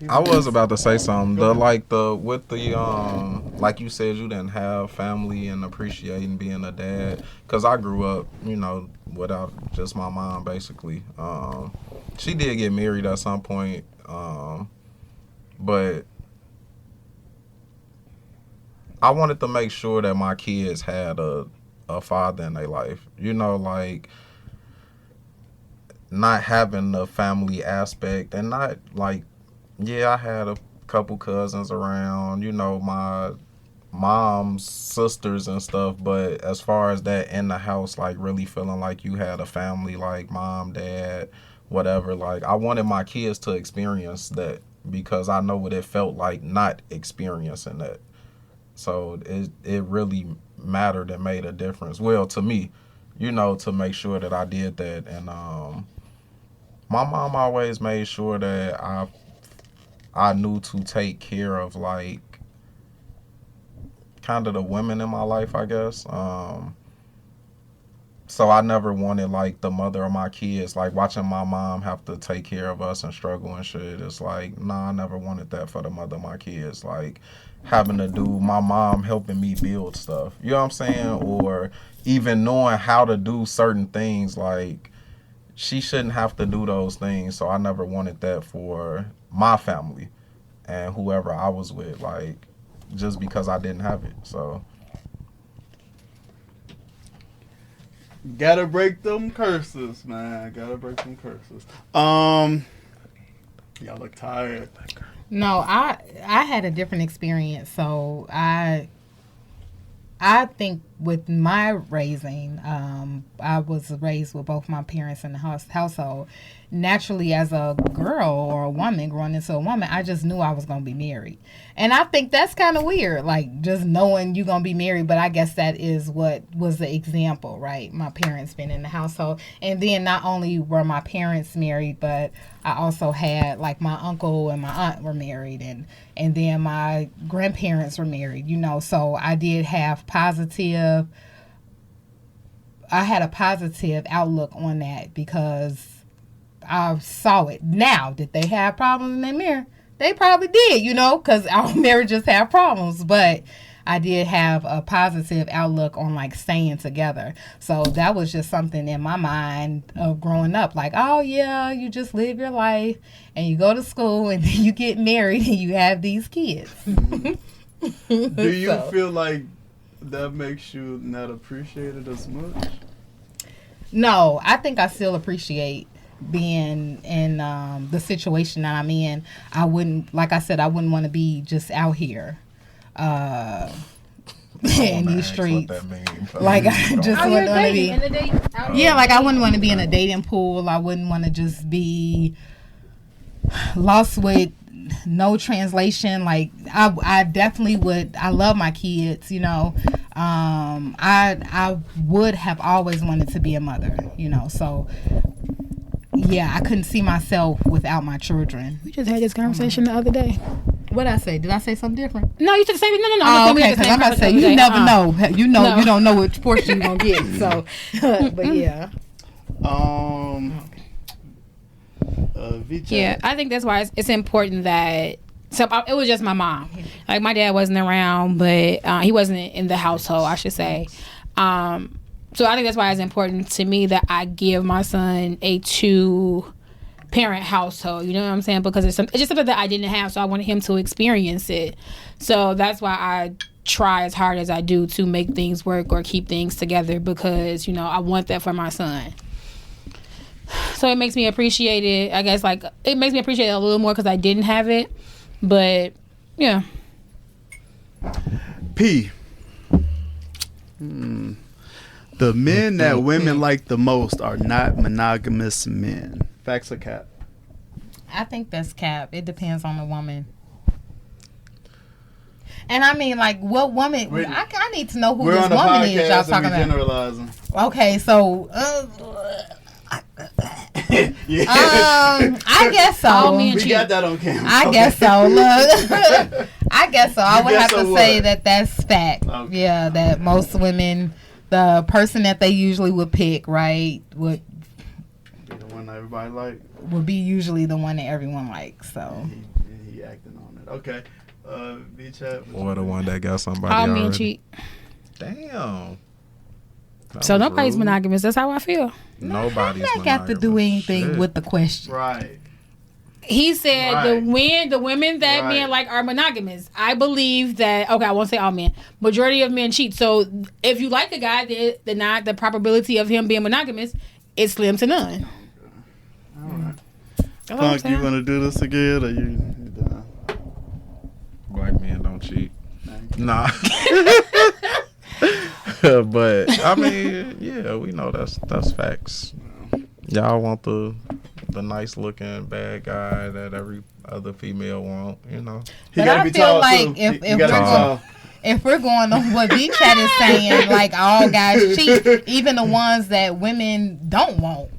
S2: I was about to say something. Like you said, you didn't have family and appreciating being a dad. Cause I grew up, you know, without just my mom basically. She did get married at some point, but I wanted to make sure that my kids had a father in their life. You know, like not having the family aspect and not like. Yeah, I had a couple cousins around, you know, my mom's sisters and stuff, but as far as that in the house, like really feeling like you had a family, like mom, dad, whatever, like I wanted my kids to experience that because I know what it felt like not experiencing that. So it really mattered and made a difference. Well, to me, you know, to make sure that I did that. And my mom always made sure that I knew to take care of like kind of the women in my life, I guess. So I never wanted like the mother of my kids, like watching my mom have to take care of us and struggle and shit. It's like, nah, I never wanted that for the mother of my kids. Like having to do my mom helping me build stuff. You know what I'm saying? Or even knowing how to do certain things. Like she shouldn't have to do those things. So I never wanted that for my family and whoever I was with, like just because I didn't have it. So
S1: gotta break them curses, man. Gotta break them curses. Y'all look tired.
S4: No, I had a different experience. So I think with my raising, I was raised with both my parents in the household. Naturally, as a girl or a woman, growing into a woman, I just knew I was going to be married. And I think that's kind of weird, like just knowing you're going to be married. But I guess that is what was the example, right? My parents being in the household. And then not only were my parents married, but I also had like my uncle and my aunt were married. And then my grandparents were married, you know. So I did have I had a positive outlook on that because I saw it. Now, did they have problems in their marriage? They probably did, you know, because our marriages have problems. But I did have a positive outlook on like staying together. So that was just something in my mind of growing up. Like, oh yeah, you just live your life and you go to school and then you get married and you have these kids.
S1: Do you feel like that makes you not appreciate it as much?
S4: No, I think I still appreciate being in the situation that I'm in. I wouldn't, like I said, I wouldn't want to be just out here in these streets. Like I just wouldn't want to be. Yeah, like I wouldn't want to be in a dating pool. I wouldn't want to just be lost with no translation. Like I definitely would. I love my kids, you know. I would have always wanted to be a mother, you know. So yeah, I couldn't see myself without my children.
S3: We just had this conversation the other day.
S4: What did I say? Did I say something different?
S3: No, you said the same. No.
S4: Oh, okay, because I'm about to say, you never know. You know, no. You don't know which portion you're going to get. So, but yeah.
S3: Yeah, I think that's why it's important that. So it was just my mom. Like my dad wasn't around, but he wasn't in the household, I should say. So I think that's why it's important to me that I give my son a two parent household. You know what I'm saying? Because it's just something that I didn't have, so I wanted him to experience it. So that's why I try as hard as I do to make things work or keep things together, because I want that for my son. So it makes me appreciate it. I guess it makes me appreciate it a little more because I didn't have it. But yeah.
S1: P. The men that women like the most are not monogamous men. Facts or cap?
S4: I think that's cap. It depends on the woman. And I mean, what woman? I need to know who this woman is y'all talking about.
S1: Generalizing.
S4: Okay, so I guess so.
S1: We got that on camera.
S4: I guess so. Look, I guess so. I would have to say that's fact. Okay. Yeah, that most women, the person that they usually would pick, right, would
S1: be the one that everybody like.
S4: Would be usually the one that everyone likes. So
S1: he acting on it. Okay. B-chat.
S2: Or the one that got somebody
S3: all
S2: already.
S3: Men cheat.
S2: Damn.
S3: So nobody's monogamous. That's how I feel.
S2: Nobody's
S4: not got to do anything with the question.
S1: Right.
S3: He said the women that men like are monogamous. I believe that. Okay, I won't say all men. Majority of men cheat. So if you like a guy, the probability of him being monogamous is slim to none.
S1: All right. Funk, you want to do this again, or you done?
S2: Black men don't cheat. Nah. But I mean, yeah, we know that's facts. Y'all want the nice looking bad guy that every other female want,
S4: But I feel like if we're going on what B-Chat is saying, all guys cheat, even the ones that women don't want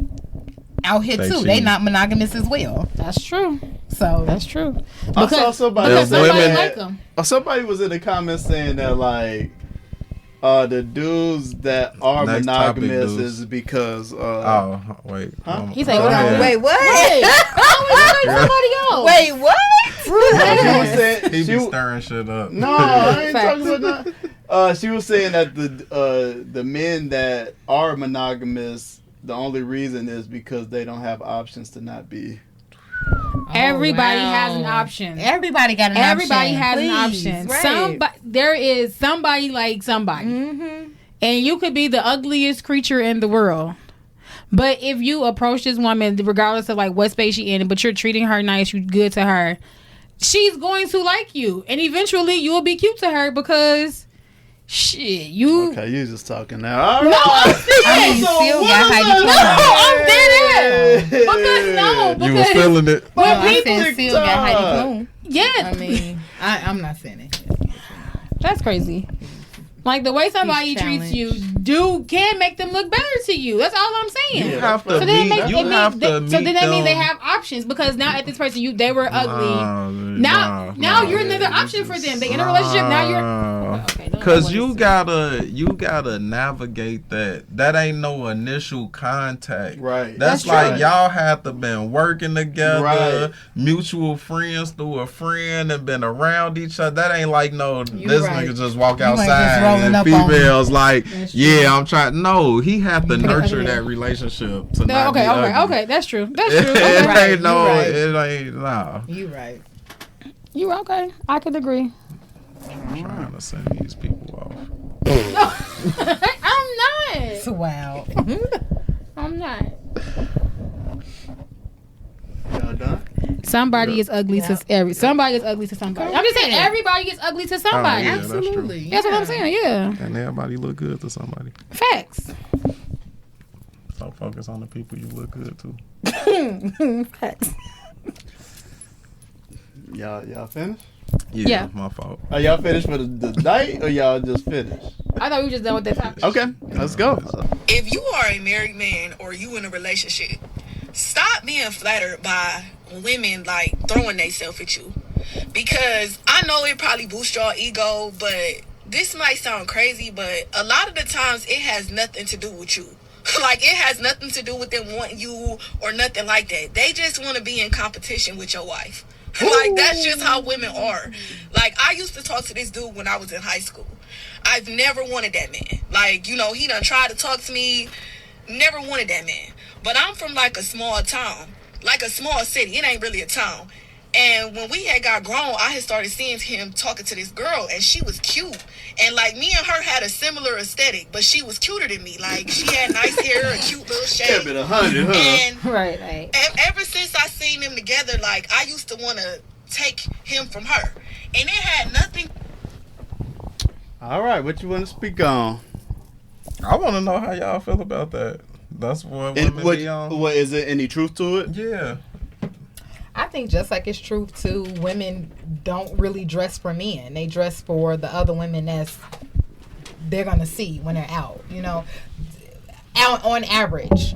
S4: out here too, they not monogamous as well.
S3: That's true.
S4: So
S3: that's true.
S1: I saw somebody
S3: like them.
S1: Somebody was in the comments saying that the dudes that are
S2: Next
S1: monogamous
S2: topic,
S1: is because
S2: wait.
S1: Huh?
S3: He said, wait,
S4: what?
S3: Somebody else.
S4: Wait, what?
S2: He be stirring shit up.
S1: No, I ain't talking about that. She was saying that the men that are monogamous, the only reason is because they don't have options to not be.
S3: Everybody has an option.
S4: Everybody got an option.
S3: Everybody has an option.
S4: Right.
S3: There is somebody like somebody. Mm-hmm. And you could be the ugliest creature in the world. But if you approach this woman, regardless of what space she's in, but you're treating her nice, you're good to her, she's going to like you. And eventually you'll be cute to her because... Shit, you...
S1: Okay, you just talking now. All right.
S3: No, I'm serious.
S4: You still got Heidi Klum.
S3: No, I'm dead ass. Because
S2: you was feeling it.
S3: When people
S4: still got Heidi Klum.
S3: Yes.
S4: I mean, I'm not saying it.
S3: That's crazy. The way somebody treats you can make them look better to you. That's all I'm saying.
S2: You have to
S3: so then that means they
S2: them.
S3: have options, because now at this person they were ugly. Now you're another option for them. They in a relationship. Now you're
S2: because you gotta navigate that. That ain't no initial contact.
S1: Right.
S2: That's y'all have to been working together, mutual friends through a friend, and been around each other. That ain't nigga just walk outside. And females I'm trying. No, he had to nurture that relationship. To not be ugly.
S3: Okay, that's true. That's true.
S2: It ain't nah.
S4: You right.
S3: You okay? I could agree.
S2: I'm trying to send these people off.
S3: I'm not.
S4: Wow.
S3: I'm not.
S1: Y'all done?
S3: Somebody is ugly to somebody is ugly to somebody. I'm just saying everybody is ugly to somebody.
S4: Absolutely.
S3: That's what I'm saying. Yeah.
S2: And everybody look good to somebody.
S3: Facts.
S2: So focus on the people you look good to.
S3: Facts.
S1: Y'all finished?
S3: Yeah.
S2: My fault.
S1: Are y'all finished for the night, or y'all just finished?
S3: I thought we were just done with that topic.
S1: Okay, let's go.
S6: If you are a married man or you in a relationship, stop being flattered by women throwing themselves at you. Because I know it probably boosts your ego, but this might sound crazy, but a lot of the times it has nothing to do with you. It has nothing to do with them wanting you or nothing like that. They just want to be in competition with your wife. That's just how women are. I used to talk to this dude when I was in high school. I've never wanted that man. He done tried to talk to me. Never wanted that man. But I'm from a small town. like a small city. It ain't really a town. And when we had got grown, I had started seeing him talking to this girl, and she was cute. And like me and her had a similar aesthetic, but she was cuter than me. Like she had nice hair, a cute little shape.
S1: Kept it 100, huh?
S6: And
S3: Right.
S6: ever since I seen them together, like I used to want to take him from her, and it had nothing.
S1: All right, what you want to speak on?
S2: I want to know how y'all feel about that. That's what women be on.
S1: What is it? Any truth to it?
S2: Yeah.
S4: I think just like it's true too, women don't really dress for men. They dress for the other women they're gonna see when they're out. You know, on average,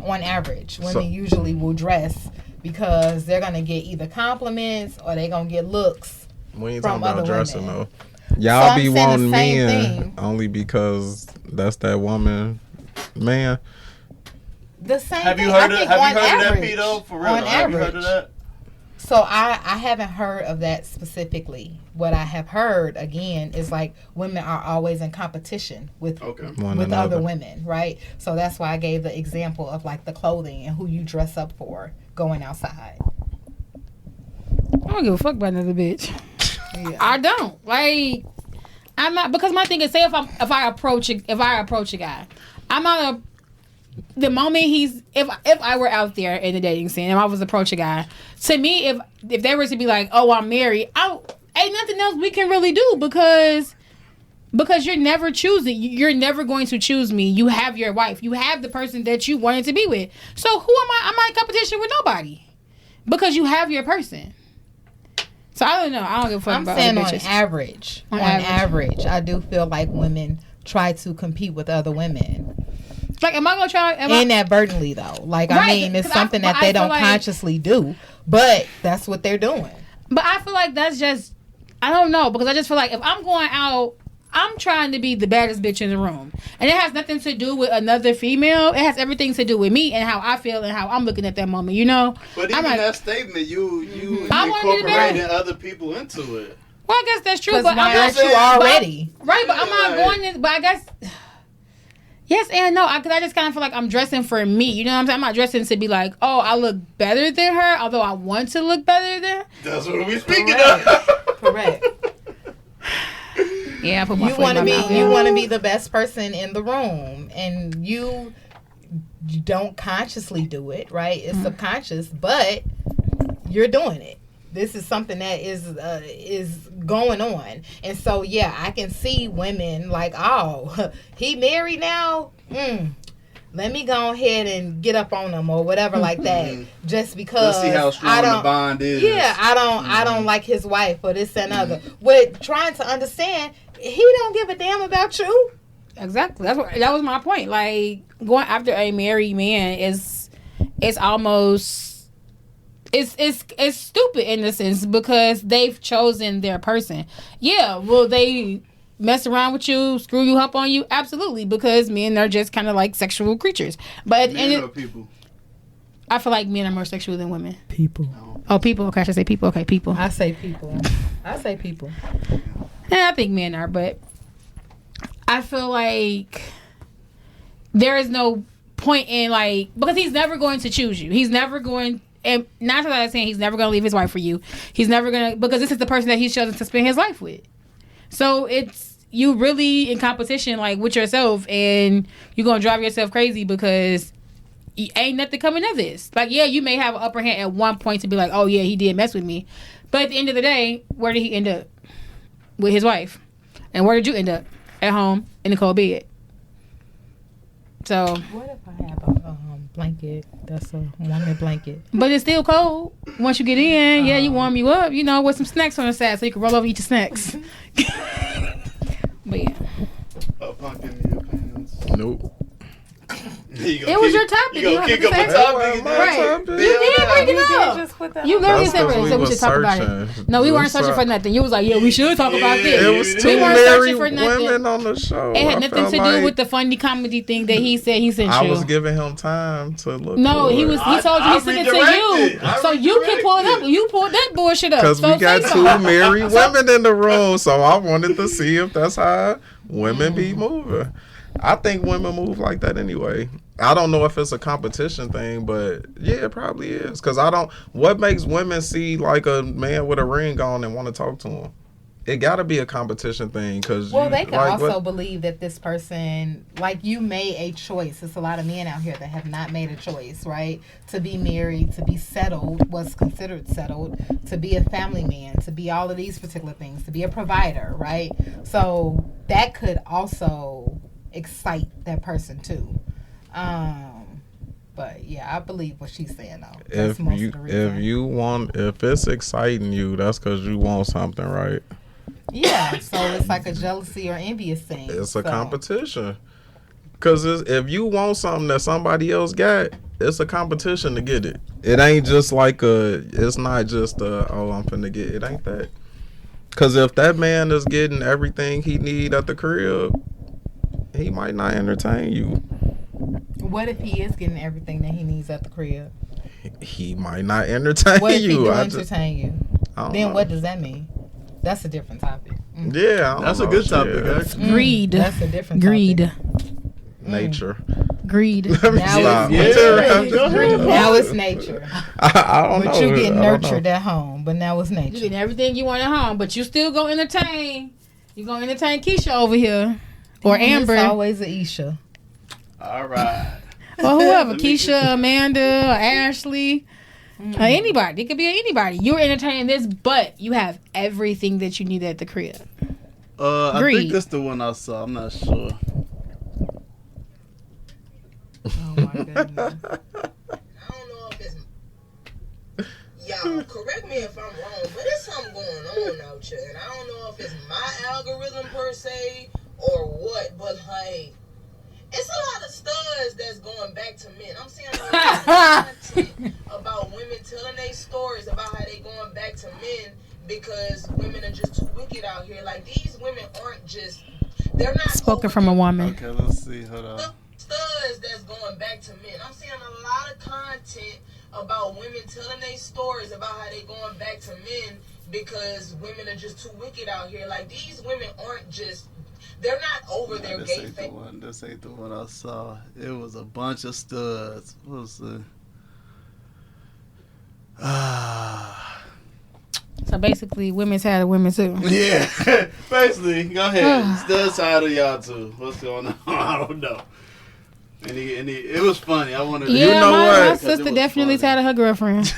S4: women usually will dress because they're gonna get either compliments or they're gonna get looks
S2: We ain't
S4: from
S2: talking about
S4: other
S2: dressing
S4: women.
S2: though. Y'all
S4: So
S2: be
S4: I'm saying the
S2: wanting
S4: same
S2: men
S4: thing.
S2: only because that's that woman, man.
S4: The same
S1: Have you
S4: thing.
S1: heard
S4: I
S1: of
S4: think
S1: have
S4: on
S1: you heard
S4: average,
S1: of that, Pito? For real?
S4: On
S1: Have you heard of
S4: average.
S1: that?
S4: So I haven't heard of that specifically. What I have heard again is like women are always in competition with
S2: One
S4: with
S2: another.
S4: other women, right? So that's why I gave the example of like the clothing and who you dress up for going outside.
S3: I don't give a fuck about another bitch.
S4: Yeah.
S3: I don't. Like, I'm not, because my thing is, say if I approach a guy, I'm not a, the moment if I were out there in the dating scene and I was approach a guy, to me, if they were to be like, oh, I'm married, ain't nothing else we can really do because you're never choosing. You're never going to choose me. You have your wife. You have the person that you wanted to be with. So who am I? I'm not in competition with nobody because you have your person. So I don't know. I don't give a fuck
S4: I'm
S3: about
S4: saying
S3: other
S4: on
S3: bitches.
S4: average,
S3: On
S4: average, I do feel like women try to compete with other women.
S3: Like, am I gonna try?
S4: Inadvertently, though. Like,
S3: Right,
S4: I mean, it's
S3: 'cause
S4: something that
S3: I
S4: they
S3: feel
S4: don't
S3: like-
S4: consciously do, but that's what they're doing.
S3: But I feel like that's just, I don't know, because I just feel like if I'm going out, I'm trying to be the baddest bitch in the room, and it has nothing to do with another female. It has everything to do with me and how I feel and how I'm looking at that moment. You know.
S1: But
S3: I'm
S1: even
S3: like,
S1: that statement, you
S3: I wanna be the best.
S1: incorporating other people into it.
S3: well, I guess that's true.
S4: Because
S3: But
S4: why
S3: I'm
S4: aren't
S3: not
S4: you already?
S3: right. But I'm not
S1: Yeah.
S3: going in. But I guess. Yes and no, because I just kind of feel like I'm dressing for me. You know what I'm saying? I'm not dressing to be like, oh, I look better than her, although I want to look better than her.
S1: That's what we speaking
S4: Correct.
S1: of.
S4: Correct.
S3: Yeah, I put my
S4: You
S3: foot in my mouth.
S4: want to be the best person in the room, and you don't consciously do it, right? It's subconscious, but you're doing it. This is something that is going on, and so yeah, I can see women like, oh, he married now. Let me go ahead and get up on him or whatever like that, just because
S1: Let's see how strong the bond is.
S4: Yeah, I don't like his wife or this and other. With trying to understand, he don't give a damn about you.
S3: Exactly. That was my point. Like, going after a married man is almost it's stupid in a sense because they've chosen their person. Yeah, will they mess around with you, screw you up on you? Absolutely, because men are just kind of like sexual creatures. But
S1: Men or people?
S3: I feel like men are more sexual than women.
S5: People.
S3: Oh, people. Okay, I should say people. Okay, people.
S4: I say people.
S3: Yeah, I think men are, but I feel like there is no point in like, because he's never going to choose you. He's never going, and not that I'm saying he's never going to leave his wife for you. He's never going to, because this is the person that he's chosen to spend his life with. So it's, you really in competition like with yourself, and you're going to drive yourself crazy because ain't nothing coming of this. Like, yeah, you may have an upper hand at one point to be like, oh yeah, he did mess with me. But at the end of the day, where did he end up? With his wife. And where did you end up? At home in the cold bed. So,
S4: What if I have a blanket that's a woman blanket?
S3: but it's still cold once you get in. Yeah, you warm you up, you know, with some snacks on the side so you can roll over and eat your snacks. But yeah,
S1: A pumpkin in your pants.
S2: Nope.
S3: it was your topic.
S1: You gonna
S3: have
S1: kick
S3: to
S1: up a
S3: say it.
S1: topic?
S3: Right.
S2: Yeah.
S3: You did bring it up.
S4: Just put that
S3: You
S4: on.
S3: literally
S2: That's
S3: said,
S2: 'cause we
S3: we
S2: was
S3: should talk about it.
S2: searching.
S3: No, we weren't
S2: Just
S3: searching for nothing. You was like, yeah, we should talk about
S1: Yeah.
S3: this.
S2: It was
S1: We
S2: two
S3: weren't
S2: married
S3: searching for nothing.
S2: women on the show.
S3: It had
S2: I
S3: nothing
S2: felt
S3: to do
S2: like
S3: with the funny comedy thing that he said he sent
S2: I
S3: you.
S2: was giving him time to look.
S3: No, he was. He
S1: I-
S3: told you
S1: I
S3: he sent it to
S1: redirected.
S3: you,
S1: I
S3: so you can pull it up.
S1: redirected.
S3: You pulled that bullshit up.
S2: Because
S3: so
S2: we got
S3: say
S2: two
S3: so.
S2: married women in the room, so I wanted to see if that's how women be moving. I think women move like that anyway. I don't know if it's a competition thing, but yeah, it probably is. Because what makes women see like a man with a ring on and want to talk to him? It got to be a competition thing.
S4: They can also believe that this person, like, you made a choice. There's a lot of men out here that have not made a choice, right? To be married, to be settled, what's considered settled, to be a family man, to be all of these particular things, to be a provider, right? So that could also excite that person too. But yeah, I believe what she's saying though. That's
S2: if it's exciting you, that's because you want something, right?
S4: Yeah, so it's like a jealousy or envious thing.
S2: It's a competition. Because if you want something that somebody else got, it's a competition to get it. It ain't just like it's not just I'm finna get it. Ain't that? Because if that man is getting everything he need at the crib, he might not entertain you.
S4: What if he is getting everything that he needs at the crib?
S2: He might not entertain you.
S4: What if he do entertain you? Then
S2: know.
S4: What does that mean? That's a different topic.
S2: Yeah,
S1: that's a good topic.
S3: Greed.
S4: That's a different
S3: topic.
S2: Nature.
S3: Greed.
S2: Now
S4: it's nature.
S2: I don't know.
S4: But you get nurtured at home. But now it's nature.
S3: You get everything you want at home, but you still gonna entertain. You gonna entertain Keisha over here, or Amber.
S4: It's always a Isha.
S1: All right.
S3: Or whoever, Keisha, Amanda, or Ashley. Anybody. It could be anybody. You're entertaining this, but you have everything that you need at the crib.
S1: I think that's the one I saw. I'm not sure.
S4: Oh my goodness.
S6: I don't know if it's... Y'all, correct me if I'm wrong, but there's something going on out here. And I don't know if it's my algorithm per se or what, but like... It's a lot of studs that's going back to men. I'm seeing a lot of content about women telling their stories about how they going back to men because women are just too wicked out here. Like, these women aren't just... They're not...
S3: Spoken from a woman.
S1: Okay, let's see. Hold on.
S6: Studs that's going back to men. I'm seeing a lot of content about women telling their stories about how they going back to men because women are just too wicked out here. Like, these women aren't just... They're not over their gay face.
S1: This ain't the one I saw. It was a bunch of studs. What was it?
S3: So basically, women's had a women too.
S1: Yeah. Basically, go ahead. Stud side of y'all too. What's going on? I don't know. It was funny. I wanted to...
S3: Yeah,
S2: you know
S3: my
S2: what?
S3: sister definitely tied her girlfriend.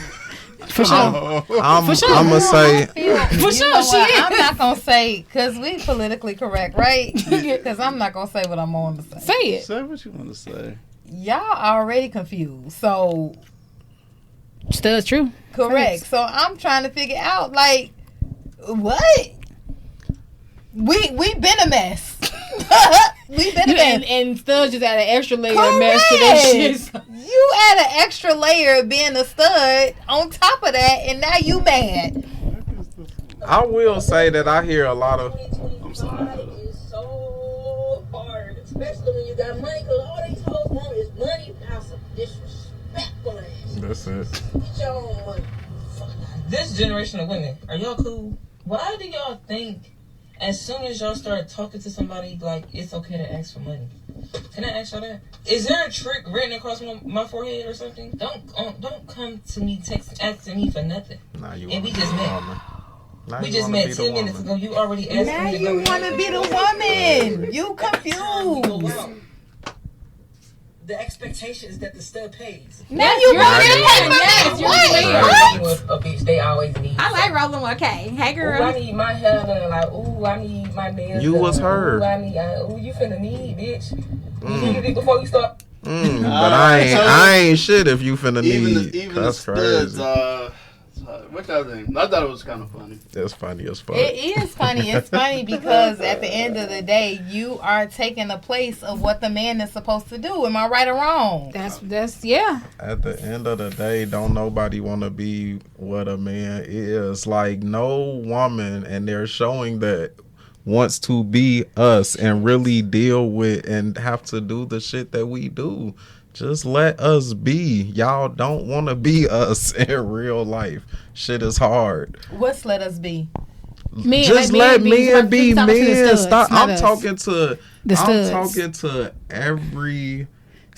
S3: For sure.
S2: I'm
S3: sure.
S2: going to say...
S3: For sure, she is.
S4: I'm not going to say, because we politically correct, right? Because I'm not going to say what I'm on to say.
S3: Say it.
S1: Say what you want to say.
S4: Y'all already confused. So...
S3: Still true.
S4: Correct. So I'm trying to figure out, like, what? We been a mess. We been a mess.
S3: And Studs just add an extra layer of mess to that shit.
S4: You add an extra layer of being a stud on top of that, and now you mad.
S2: I will say that I hear a lot of...
S1: I'm sorry.
S6: It's so hard, especially when you got money, because all these hoes want is money, now some disrespectful ass.
S2: That's it.
S6: Get your own money.
S7: This generation of women, are y'all cool? Why do y'all think as soon as y'all start talking to somebody, like, it's okay to ask for money? Can I ask y'all that? Is there a trick written across my forehead or something? Don't come to me asking me for nothing.
S2: Nah, you
S7: and we just met. We just met 10 minutes ago. You already asked
S4: now
S7: me.
S4: Now you want to be the woman. You confused.
S7: The expectation is that the stud pays.
S4: Now you want to pay for
S7: What? A bitch, they always need.
S8: I like rolling with K. Hey, girl.
S7: Ooh, I need my hair done. Like, ooh, I need my nails
S2: You
S7: done.
S2: was her.
S7: Ooh, you finna need, bitch. You need it before you start.
S2: But I ain't shit if you finna need.
S1: Even
S2: That's
S1: the
S2: crazy.
S1: studs, what y'all think? I thought it was kind of funny.
S2: It's funny as fuck.
S4: It is funny. It's funny because at the end of the day, you are taking the place of what the man is supposed to do. Am I right or wrong?
S3: That's yeah.
S2: At the end of the day, don't nobody want to be what a man is. Like, no woman, and they're showing that, wants to be us and really deal with and have to do the shit that we do. Just let us be. Y'all don't want to be us in real life. Shit is hard.
S4: What's let us be?
S3: Men,
S2: just
S3: like
S2: let men be
S3: men.
S2: men. Stop. I'm
S3: us.
S2: talking to
S3: the studs.
S2: I'm talking to every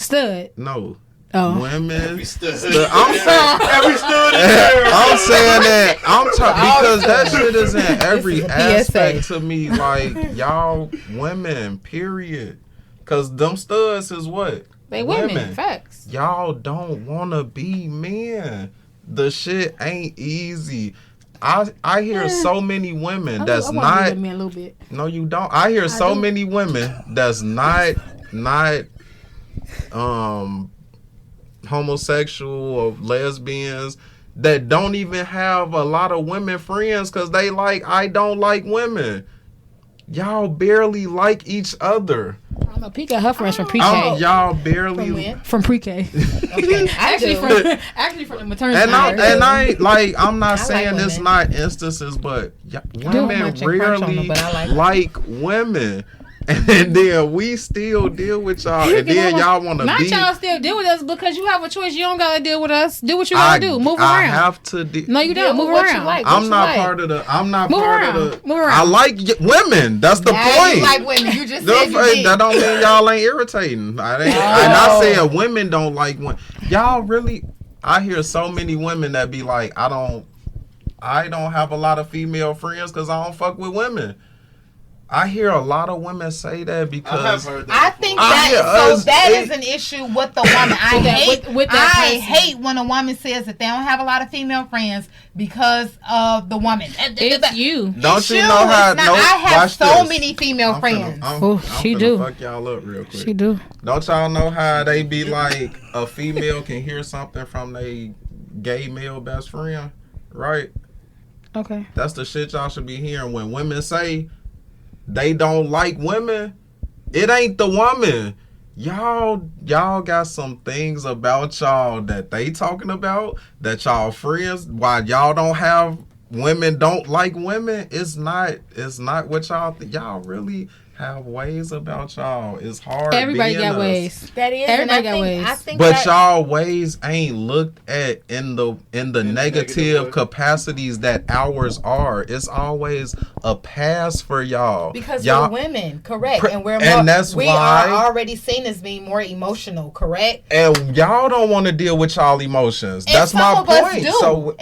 S3: Stud.
S2: No.
S3: Oh.
S2: Women.
S1: Every stud.
S2: I'm saying
S1: Every stud.
S2: I'm saying that I'm talking because that shit is in every
S4: This is a
S2: aspect
S4: PSA.
S2: to me. Like y'all women, period. Cause them studs is what?
S3: They women. Facts.
S2: Y'all don't wanna be men. The shit ain't easy. I hear so many women that's
S3: I wanna
S2: not.
S3: be with me a little bit.
S2: No, you don't. I hear so many women that's not homosexual or lesbians that don't even have a lot of women friends because they like I don't like women. Y'all barely like each other.
S3: I don't know. P got her friends from pre-K.
S2: Y'all barely
S3: From pre-K.
S4: Okay,
S3: actually from the maternity.
S2: and I like I'm not
S4: I
S2: saying
S4: like
S2: it's
S4: women.
S2: not instances, but women
S4: much encroach on
S2: rarely
S4: them, but I
S2: like women. And then we still deal with y'all, and then y'all want to
S3: Not
S2: be.
S3: y'all still deal with us because you have a choice. You don't gotta deal with us. Do what you gotta do. Move
S2: I
S3: around.
S2: have to.
S3: No, you don't. Move
S4: what you
S3: around.
S4: like.
S2: I'm not part of the. I'm not
S3: Move
S2: part
S3: around.
S2: of the.
S3: Move around.
S2: I like women. That's the
S4: Now
S2: point.
S4: you like women. You just said you did.
S2: That don't mean y'all ain't irritating. And I said women don't like women. Y'all really. I hear so many women that be like, I don't have a lot of female friends because I don't fuck with women. I hear a lot of women say that because
S4: I think that is an issue with the woman. I hate when a woman says that they don't have a lot of female friends because of the woman.
S3: It's you.
S2: Don't you know how? No,
S4: I have
S2: watch
S4: so
S2: this.
S4: many female friends.
S2: I'm
S3: she
S2: finna
S3: do.
S2: Fuck y'all up real quick.
S3: She do.
S2: Don't y'all know how they be like a female can hear something from their gay male best friend, right?
S3: Okay.
S2: That's the shit y'all should be hearing when women say they don't like women. It ain't the woman. Y'all got some things about y'all that they talking about that y'all friends. Why y'all don't have women don't like women? It's not what y'all think. Y'all really have ways about y'all. It's hard.
S3: Everybody
S2: being
S3: got
S2: us.
S3: ways.
S4: That is.
S3: Everybody got ways.
S4: I think
S2: But
S4: that,
S2: y'all ways ain't looked at in the negative capacities that ours are. It's always a pass for y'all.
S4: because
S2: y'all,
S4: we're women, correct, and we're more,
S2: and that's
S4: we
S2: why
S4: are already seen as being more emotional, correct.
S2: and y'all don't want to deal with y'all emotions.
S4: And
S2: That's
S4: some
S2: my
S4: of us
S2: point.
S4: do.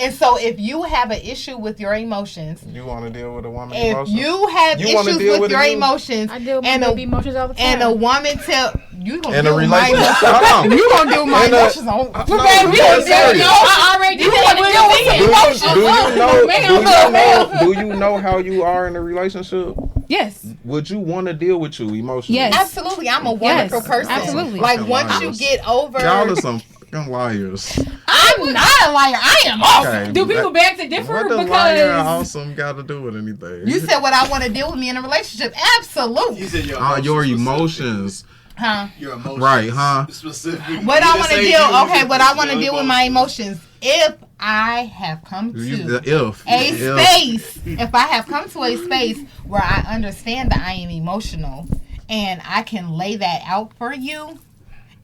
S4: So if you have an issue with your emotions,
S2: You want to deal with a woman's
S4: if
S2: emotions?
S4: you have
S2: You wanna
S4: issues
S2: deal
S4: with
S2: with
S4: your
S2: you?
S4: emotions,
S3: I deal with
S4: and
S3: my
S4: a,
S3: baby emotions all the time.
S4: and a woman tell you gonna
S2: In a
S4: deal with my
S2: relationship,
S4: emotions.
S2: hold on.
S4: You gonna deal with my
S2: In a-
S4: emotions on.
S2: No,
S4: Baby,
S2: you
S4: you
S2: serious.
S3: I already did that
S2: Do you know how you are in a relationship?
S3: Yes.
S2: Would you want to deal with you emotionally?
S3: Yes.
S4: Absolutely, I'm a wonderful person.
S3: absolutely.
S4: Like
S2: Fucking
S4: once
S2: liars.
S4: you get over,
S2: Y'all are some fucking liars.
S4: I'm not a liar. I am awesome.
S2: Okay,
S3: Do people beg to differ?
S2: What does liar and
S3: Because
S2: awesome got to do with anything?
S4: You said what I want to deal with me in a relationship. Absolutely.
S1: You said
S2: your emotions.
S4: Huh?
S1: Your emotions.
S2: Right, huh?
S1: Specific.
S4: What I want to deal. Okay, what I want to
S1: your
S4: deal with my emotions. If I have come to if I have come to a space where I understand that I am emotional and I can lay that out for you.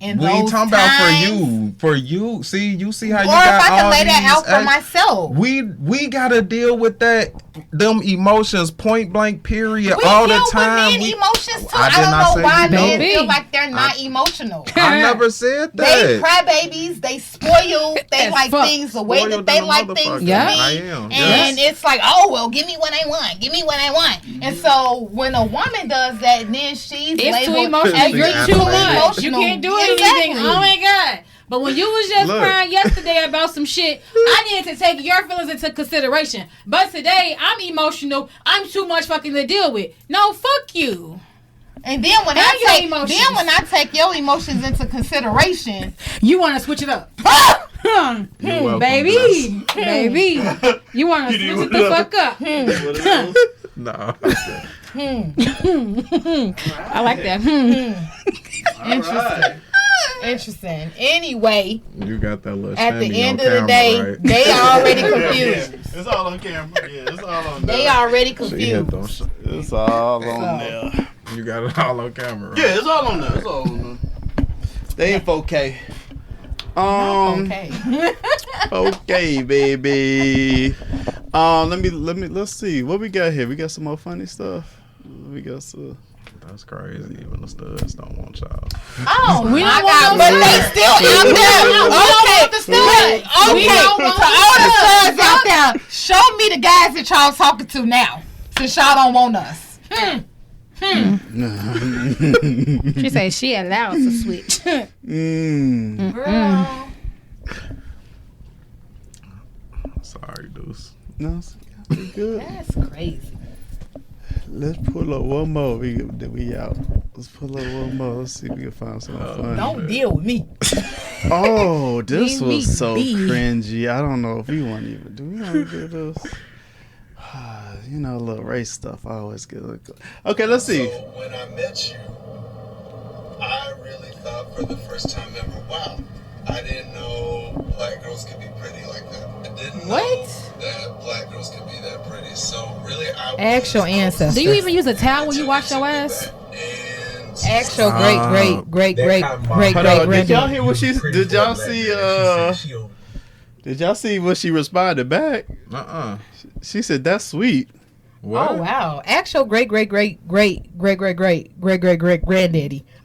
S2: We ain't talking about for you. See, you see how you got all
S4: Or if I can lay that
S2: these
S4: out for myself.
S2: We gotta deal with them emotions, point blank, period, all the time.
S4: We deal with men emotions too.
S2: I
S4: I
S2: did
S4: don't
S2: not
S4: know
S2: say
S4: why
S2: you
S4: men
S2: don't.
S4: feel like they're not emotional.
S2: I never said
S4: They
S2: that.
S4: cry babies. They spoil. They like things the way that
S2: Spoiled
S4: they
S2: than a
S4: like things to
S2: motherfucker.
S4: be.
S2: I am.
S4: And it's like, oh well, give me what I want. Give me what I want. And so when a woman does that, then she's
S3: it's too
S4: labeled
S3: emotional.
S4: as
S3: You're
S4: being
S3: too much.
S4: emotional.
S3: You can't do anything.
S4: Exactly.
S3: Oh my God. But when you was just
S2: Look.
S3: crying yesterday about some shit, I needed to take your feelings into consideration. But today, I'm emotional. I'm too much fucking to deal with. No, fuck you.
S4: And then when
S3: Have your
S4: I
S3: emotions.
S4: take your emotions into consideration,
S3: You want to switch it up.
S2: You're welcome,
S3: Baby. Baby. You want to switch it the fuck up.
S2: No.
S3: I like that.
S4: Interesting. Anyway,
S2: You got that little
S4: at the
S2: standing
S4: end
S2: on
S4: of the
S2: camera,
S4: day,
S2: right?
S4: they already confused.
S1: It's all on camera. Yeah, it's all on there.
S4: They already
S2: She hit
S4: confused.
S2: them.
S1: It's all on there.
S2: You got it all on camera, right?
S1: Yeah, it's all on there. It's all on there. They ain't 4K.
S4: Okay.
S1: Okay, baby. Let's see what we got here. We got some more funny stuff. We got some.
S2: That's crazy. Even the studs don't want y'all.
S4: Oh,
S3: We don't
S4: God,
S3: want
S4: but
S3: no
S4: they
S3: studs.
S4: still out there. Okay, to all the studs out there, show me the guys that y'all talking to now, since y'all don't want us.
S3: She said she allowed to switch.
S4: Girl.
S2: Sorry, Deuce.
S1: No, it's good.
S4: That's crazy.
S1: Let's pull up one more. We out. Let's pull up one more. Let's see if we can find something fun.
S4: Don't deal with me.
S1: Oh, this
S3: Me,
S1: was so
S3: me.
S1: cringy. I don't know if we want to even. Do we want to do this? You know, little race stuff. I always get. Okay, let's see.
S9: So when I met you, I really thought for the first time ever, wow, I didn't know black girls could be pretty like that. I didn't know that black girls could be that pretty. So really,
S4: Ask your ancestors.
S3: Do you even use a towel when you wash your ass?
S4: Ask your great
S1: Hold on, did
S4: granddaddy.
S1: y'all hear what she? Did y'all see? Did y'all see what she responded back? She said, "That's sweet."
S2: What?
S4: Oh wow! Ask your great granddaddy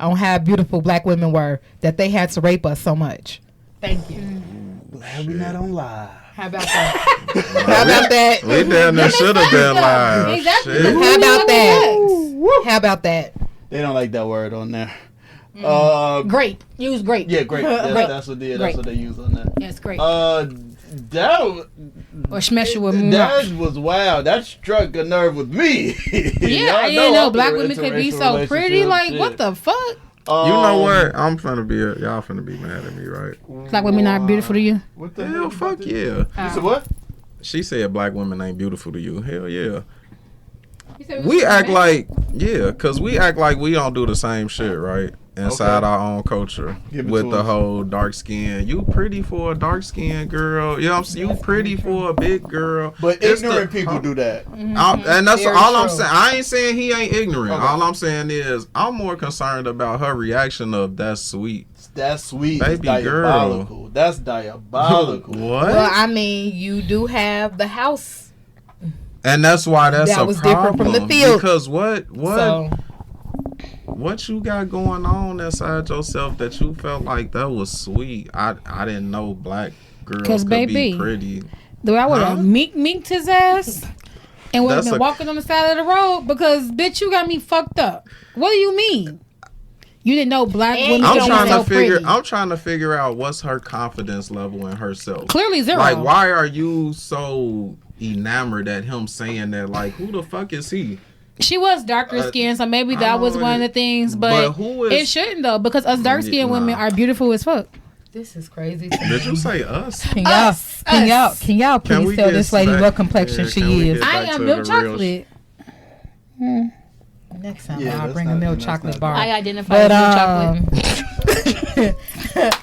S4: on how beautiful black women were that they had to rape us so much. Thank you.
S1: Glad we not on live.
S4: How about that? How about that?
S2: We damn near should have been live.
S3: Exactly.
S2: Shit.
S4: How about that? How about that?
S1: They don't like that word on there.
S3: Great. Use great.
S1: Yeah, great.
S3: Great.
S1: That's what they.
S3: Great.
S1: That's what they use on that.
S3: Yes, great.
S1: That
S3: Or smash you with
S1: that was wild. That struck a nerve with me.
S3: Yeah, I didn't know black women could be so pretty. Like, what the fuck?
S2: You know what? I'm finna be y'all finna be mad at me, right?
S3: Black women not beautiful to you?
S1: What the
S2: Hell, fuck yeah.
S1: You said what?
S2: She said black women ain't beautiful to you. Hell yeah. We act like, cause we act like we don't do the same shit, right? Inside our own culture with the whole dark skin. You pretty for a dark skinned girl. You know what I'm saying? You pretty for a big girl.
S1: But ignorant people do that.
S2: And that's
S4: Very
S2: all I'm
S4: true.
S2: saying. I ain't saying he ain't ignorant.
S1: Okay.
S2: All I'm saying is I'm more concerned about her reaction of that's sweet.
S1: That's sweet.
S2: Baby
S1: It's diabolical.
S2: girl.
S1: That's diabolical.
S2: What?
S4: Well, I mean, you do have the house.
S2: And that's why that's
S4: That
S2: a
S4: was
S2: problem.
S4: different from the field.
S2: Because
S4: So,
S2: what you got going on inside yourself that you felt like that was sweet? I didn't know black girls
S3: 'Cause
S2: could
S3: baby,
S2: be pretty.
S3: Though I would have minked his ass and would have been walking on the side of the road because, bitch, you got me fucked up. What do you mean? You didn't know black women
S2: I'm
S3: don't
S2: trying
S3: so
S2: to figure.
S3: pretty.
S2: I'm trying to figure out what's her confidence level in herself.
S3: Clearly zero.
S2: Like, why are you so enamored at him saying that? Like, who the fuck is he?
S3: She was darker skinned, so maybe that was one of the things. But
S2: who is?
S3: it shouldn't though, because us dark skinned women are beautiful as fuck.
S4: this is crazy.
S2: Did you say us?
S4: Can y'all
S2: Can we
S4: please tell
S2: get
S4: this lady
S2: back-
S4: what complexion
S2: yeah,
S4: she
S2: can we
S4: is?
S2: get
S3: I
S2: back
S3: am
S2: to
S3: milk
S2: the real
S3: chocolate.
S4: Next time
S1: Yeah,
S4: I'll
S1: that's
S4: bring a
S1: not-
S4: milk
S1: that's
S4: chocolate
S1: not-
S4: bar.
S3: I identify
S4: But
S3: as milk chocolate.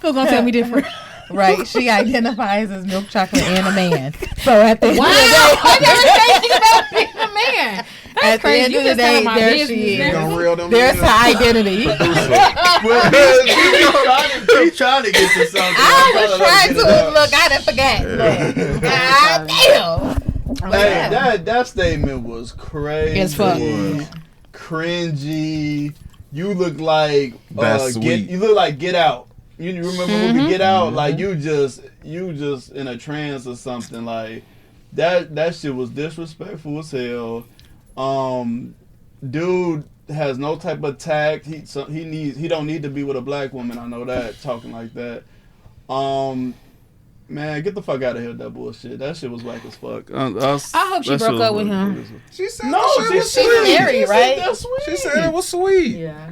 S3: Who's gonna tell me different?
S4: right, she identifies as milk chocolate and a man. So at the end
S3: Wow,
S4: of the day,
S3: I never said about being a man. That's
S4: at the
S3: crazy.
S4: end
S3: You
S4: of the
S3: just telling
S4: day,
S3: my
S4: there
S3: business.
S4: she
S2: You
S4: is.
S2: gonna reel them
S4: There's
S2: in?
S4: her identity.
S1: He trying to get to something.
S4: I was trying to look. I done forgot. God damn.
S1: Hey, that statement was crazy.
S3: As fuck.
S1: Cringy. You look like
S2: That's sweet.
S1: You look like Get Out. You remember the movie Get Out? Like you just in a trance or something. Like that shit was disrespectful as hell. Dude has no type of tact. He don't need to be with a black woman. I know that, talking like that. Man, get the fuck out of here with that bullshit. That shit was whack as fuck.
S3: I hope she broke up with him.
S2: She said
S1: No,
S2: that shit was
S1: she's
S2: sweet.
S4: married, right?
S1: That's sweet.
S2: She said it was sweet.
S4: Yeah.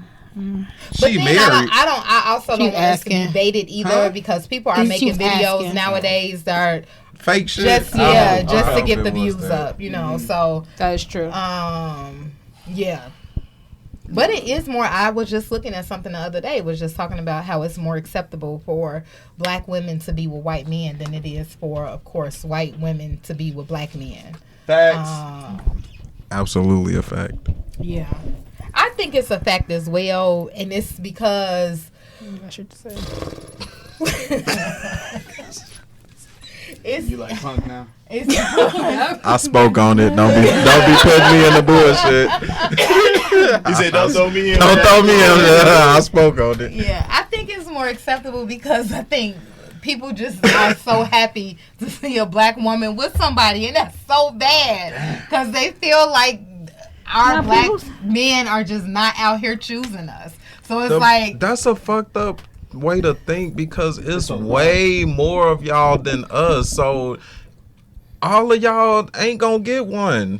S2: She married.
S4: I also don't want us to
S3: asking.
S4: debate it either
S2: Huh?
S4: because people are making
S3: She's
S4: videos
S3: asking.
S4: nowadays that are
S2: Fake shit.
S4: just
S2: I
S4: to
S2: hope
S4: get
S2: it
S4: the
S2: was
S4: views
S2: that.
S4: up, you know. So
S3: That is true.
S4: yeah. But it is more. I was just looking at something the other day. Was just talking about how it's more acceptable for black women to be with white men than it is for, of course, white women to be with black men.
S1: Facts.
S2: Absolutely a fact.
S4: Yeah, I think it's a fact as well, and it's because
S3: I should say.
S4: it's
S1: You like punk now?
S4: it's
S2: I spoke on it. Don't be putting me in the bullshit.
S1: He said, "Don't throw me in."
S2: Don't throw me in. I spoke on it.
S4: Yeah, I think it's more acceptable because I think people just are so happy to see a black woman with somebody, and that's so bad because they feel like our black men are just not out here choosing us. So it's like
S2: that's a fucked up way to think because it's way more of y'all than us. So all of y'all ain't gonna get one.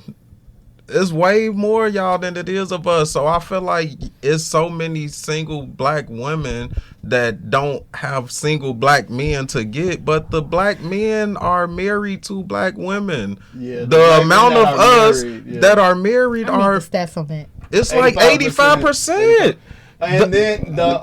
S2: It's way more y'all than it is of us. So I feel like it's so many single black women that don't have single black men to get, but the black men are married to black women. Yeah, the amount of us that are married are
S4: stats on that.
S2: It's like 85%.
S1: And then the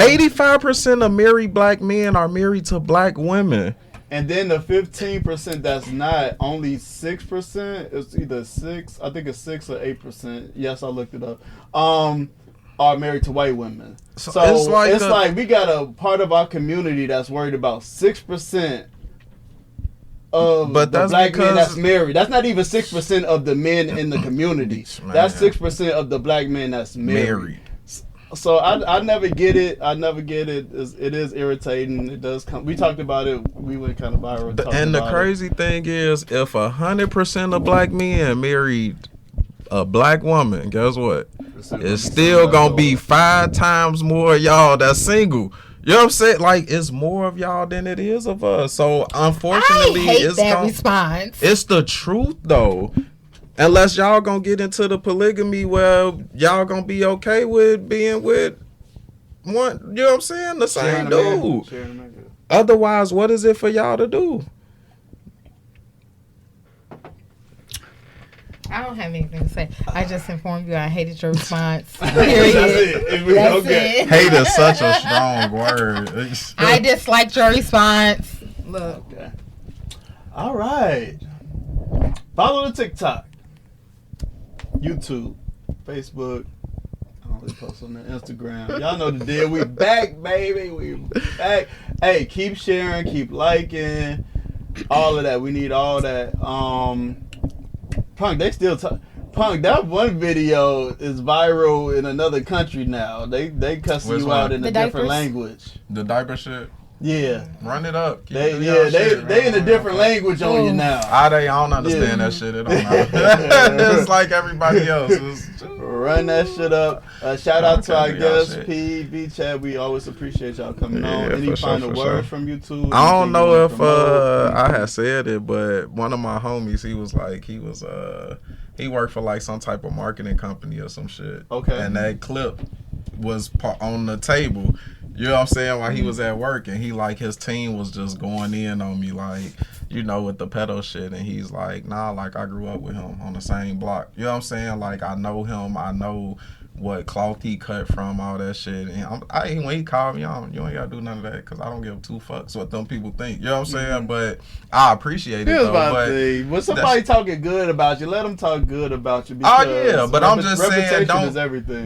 S2: 85% of married black men are married to black women.
S1: And then the 15% that's not, only 6%. It's either 6. I think it's 6 or 8%. Yes, I looked it up. Are married to white women. So it's like we got a part of our community that's worried about 6% of the black men that's married. That's not even 6% of the men in the community. That's 6% of the black men that's married. So I never get it. It is irritating. It does come. We talked about it. We went kind of viral.
S2: And the crazy thing is, if 100% of black men married a black woman, guess what? It's still gonna be 5 times more y'all that's single. You know what I'm saying? Like, it's more of y'all than it is of us. So unfortunately,
S4: I hate that response.
S2: It's the truth though. Unless y'all gonna get into the polygamy where y'all gonna be okay with being with one, you know what I'm saying? The same dude. Otherwise, what is it for y'all to do?
S4: I don't have anything to say. I just informed you I hated your response. Period. That's it.
S2: Hate is such a strong word.
S4: I disliked your response. Look.
S1: Okay. All right. Follow the TikTok, YouTube, Facebook. I don't really post on the Instagram. Y'all know the deal. We back, baby. We back. Hey, keep sharing, keep liking, all of that. We need all that. Punk, they still talk. Punk, that one video is viral in another country now. They cussing you out in a different language.
S2: The diaper shit.
S1: Yeah,
S2: run it up.
S1: They in a different language on you now.
S2: I don't understand that shit at all. It's like everybody else.
S1: Run that shit up. Shout out to our guest P, B, Chad. We always appreciate y'all coming on. Any final words from you two?
S2: I don't know if I had said it, but one of my homies, he worked for like some type of marketing company or some shit.
S1: Okay.
S2: And that clip was on the table. You know what I'm saying? While he was at work, and his team was just going in on me, like, with the pedo shit. And he's like, nah, like, I grew up with him on the same block. You know what I'm saying? Like, I know him. I know what cloth he cut from, all that shit. And when he called me, you ain't got to do none of that because I don't give 2 fucks what them people think. You know what I'm saying? But I appreciate it, though.
S1: When somebody talking good about you, let them talk good about you. Because
S2: but I'm just saying,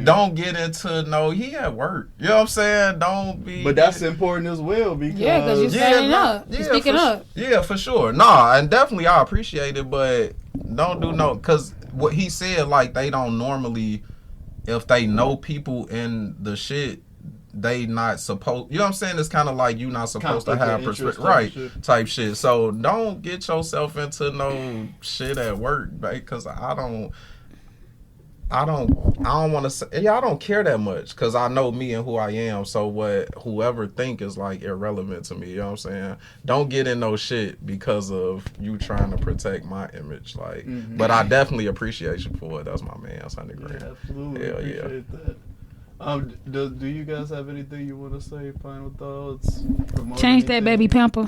S1: don't
S2: get into, he at work. You know what I'm saying? Don't be.
S1: But that's important as well because.
S3: Yeah, because you're standing up. You're speaking up.
S2: Yeah, for sure. Nah, and definitely I appreciate it, but don't do because what he said, like, they don't normally. If they know people in the shit, they not supposed. You know what I'm saying? It's kind of like you not supposed to have perspective, type shit. So don't get yourself into no shit at work, babe. Because I don't want to say. Yeah, I don't care that much because I know me and who I am. So whoever think is like irrelevant to me. You know what I'm saying? Don't get in no shit because of you trying to protect my image. Like, but I definitely appreciate you for it. That's my man. $100,000.
S1: Yeah, absolutely. Hell appreciate that. Do you guys have anything you want to say? Final thoughts?
S3: Change that baby pamper.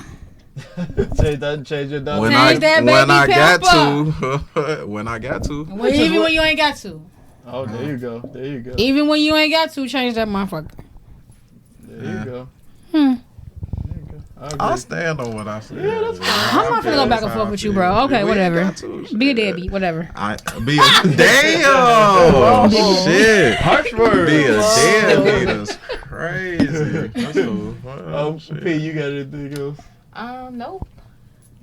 S1: Change your dog.
S2: When I got to.
S3: Even when you ain't got to.
S1: Oh, there you go.
S3: Even when you ain't got to, change that motherfucker.
S1: There you go.
S2: I'll stand on what I said.
S1: Yeah, that's fine.
S3: I'm not gonna go back and forth with you, bro. Okay, whatever. Be a deadbeat, whatever.
S2: Damn. Shit.
S1: Harsh words.
S2: Be a deadbeat is crazy. That's
S1: P, you got anything else?
S4: Nope.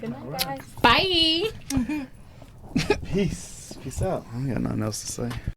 S4: Good night, guys.
S3: Bye.
S1: Peace out. I ain't got nothing else to say.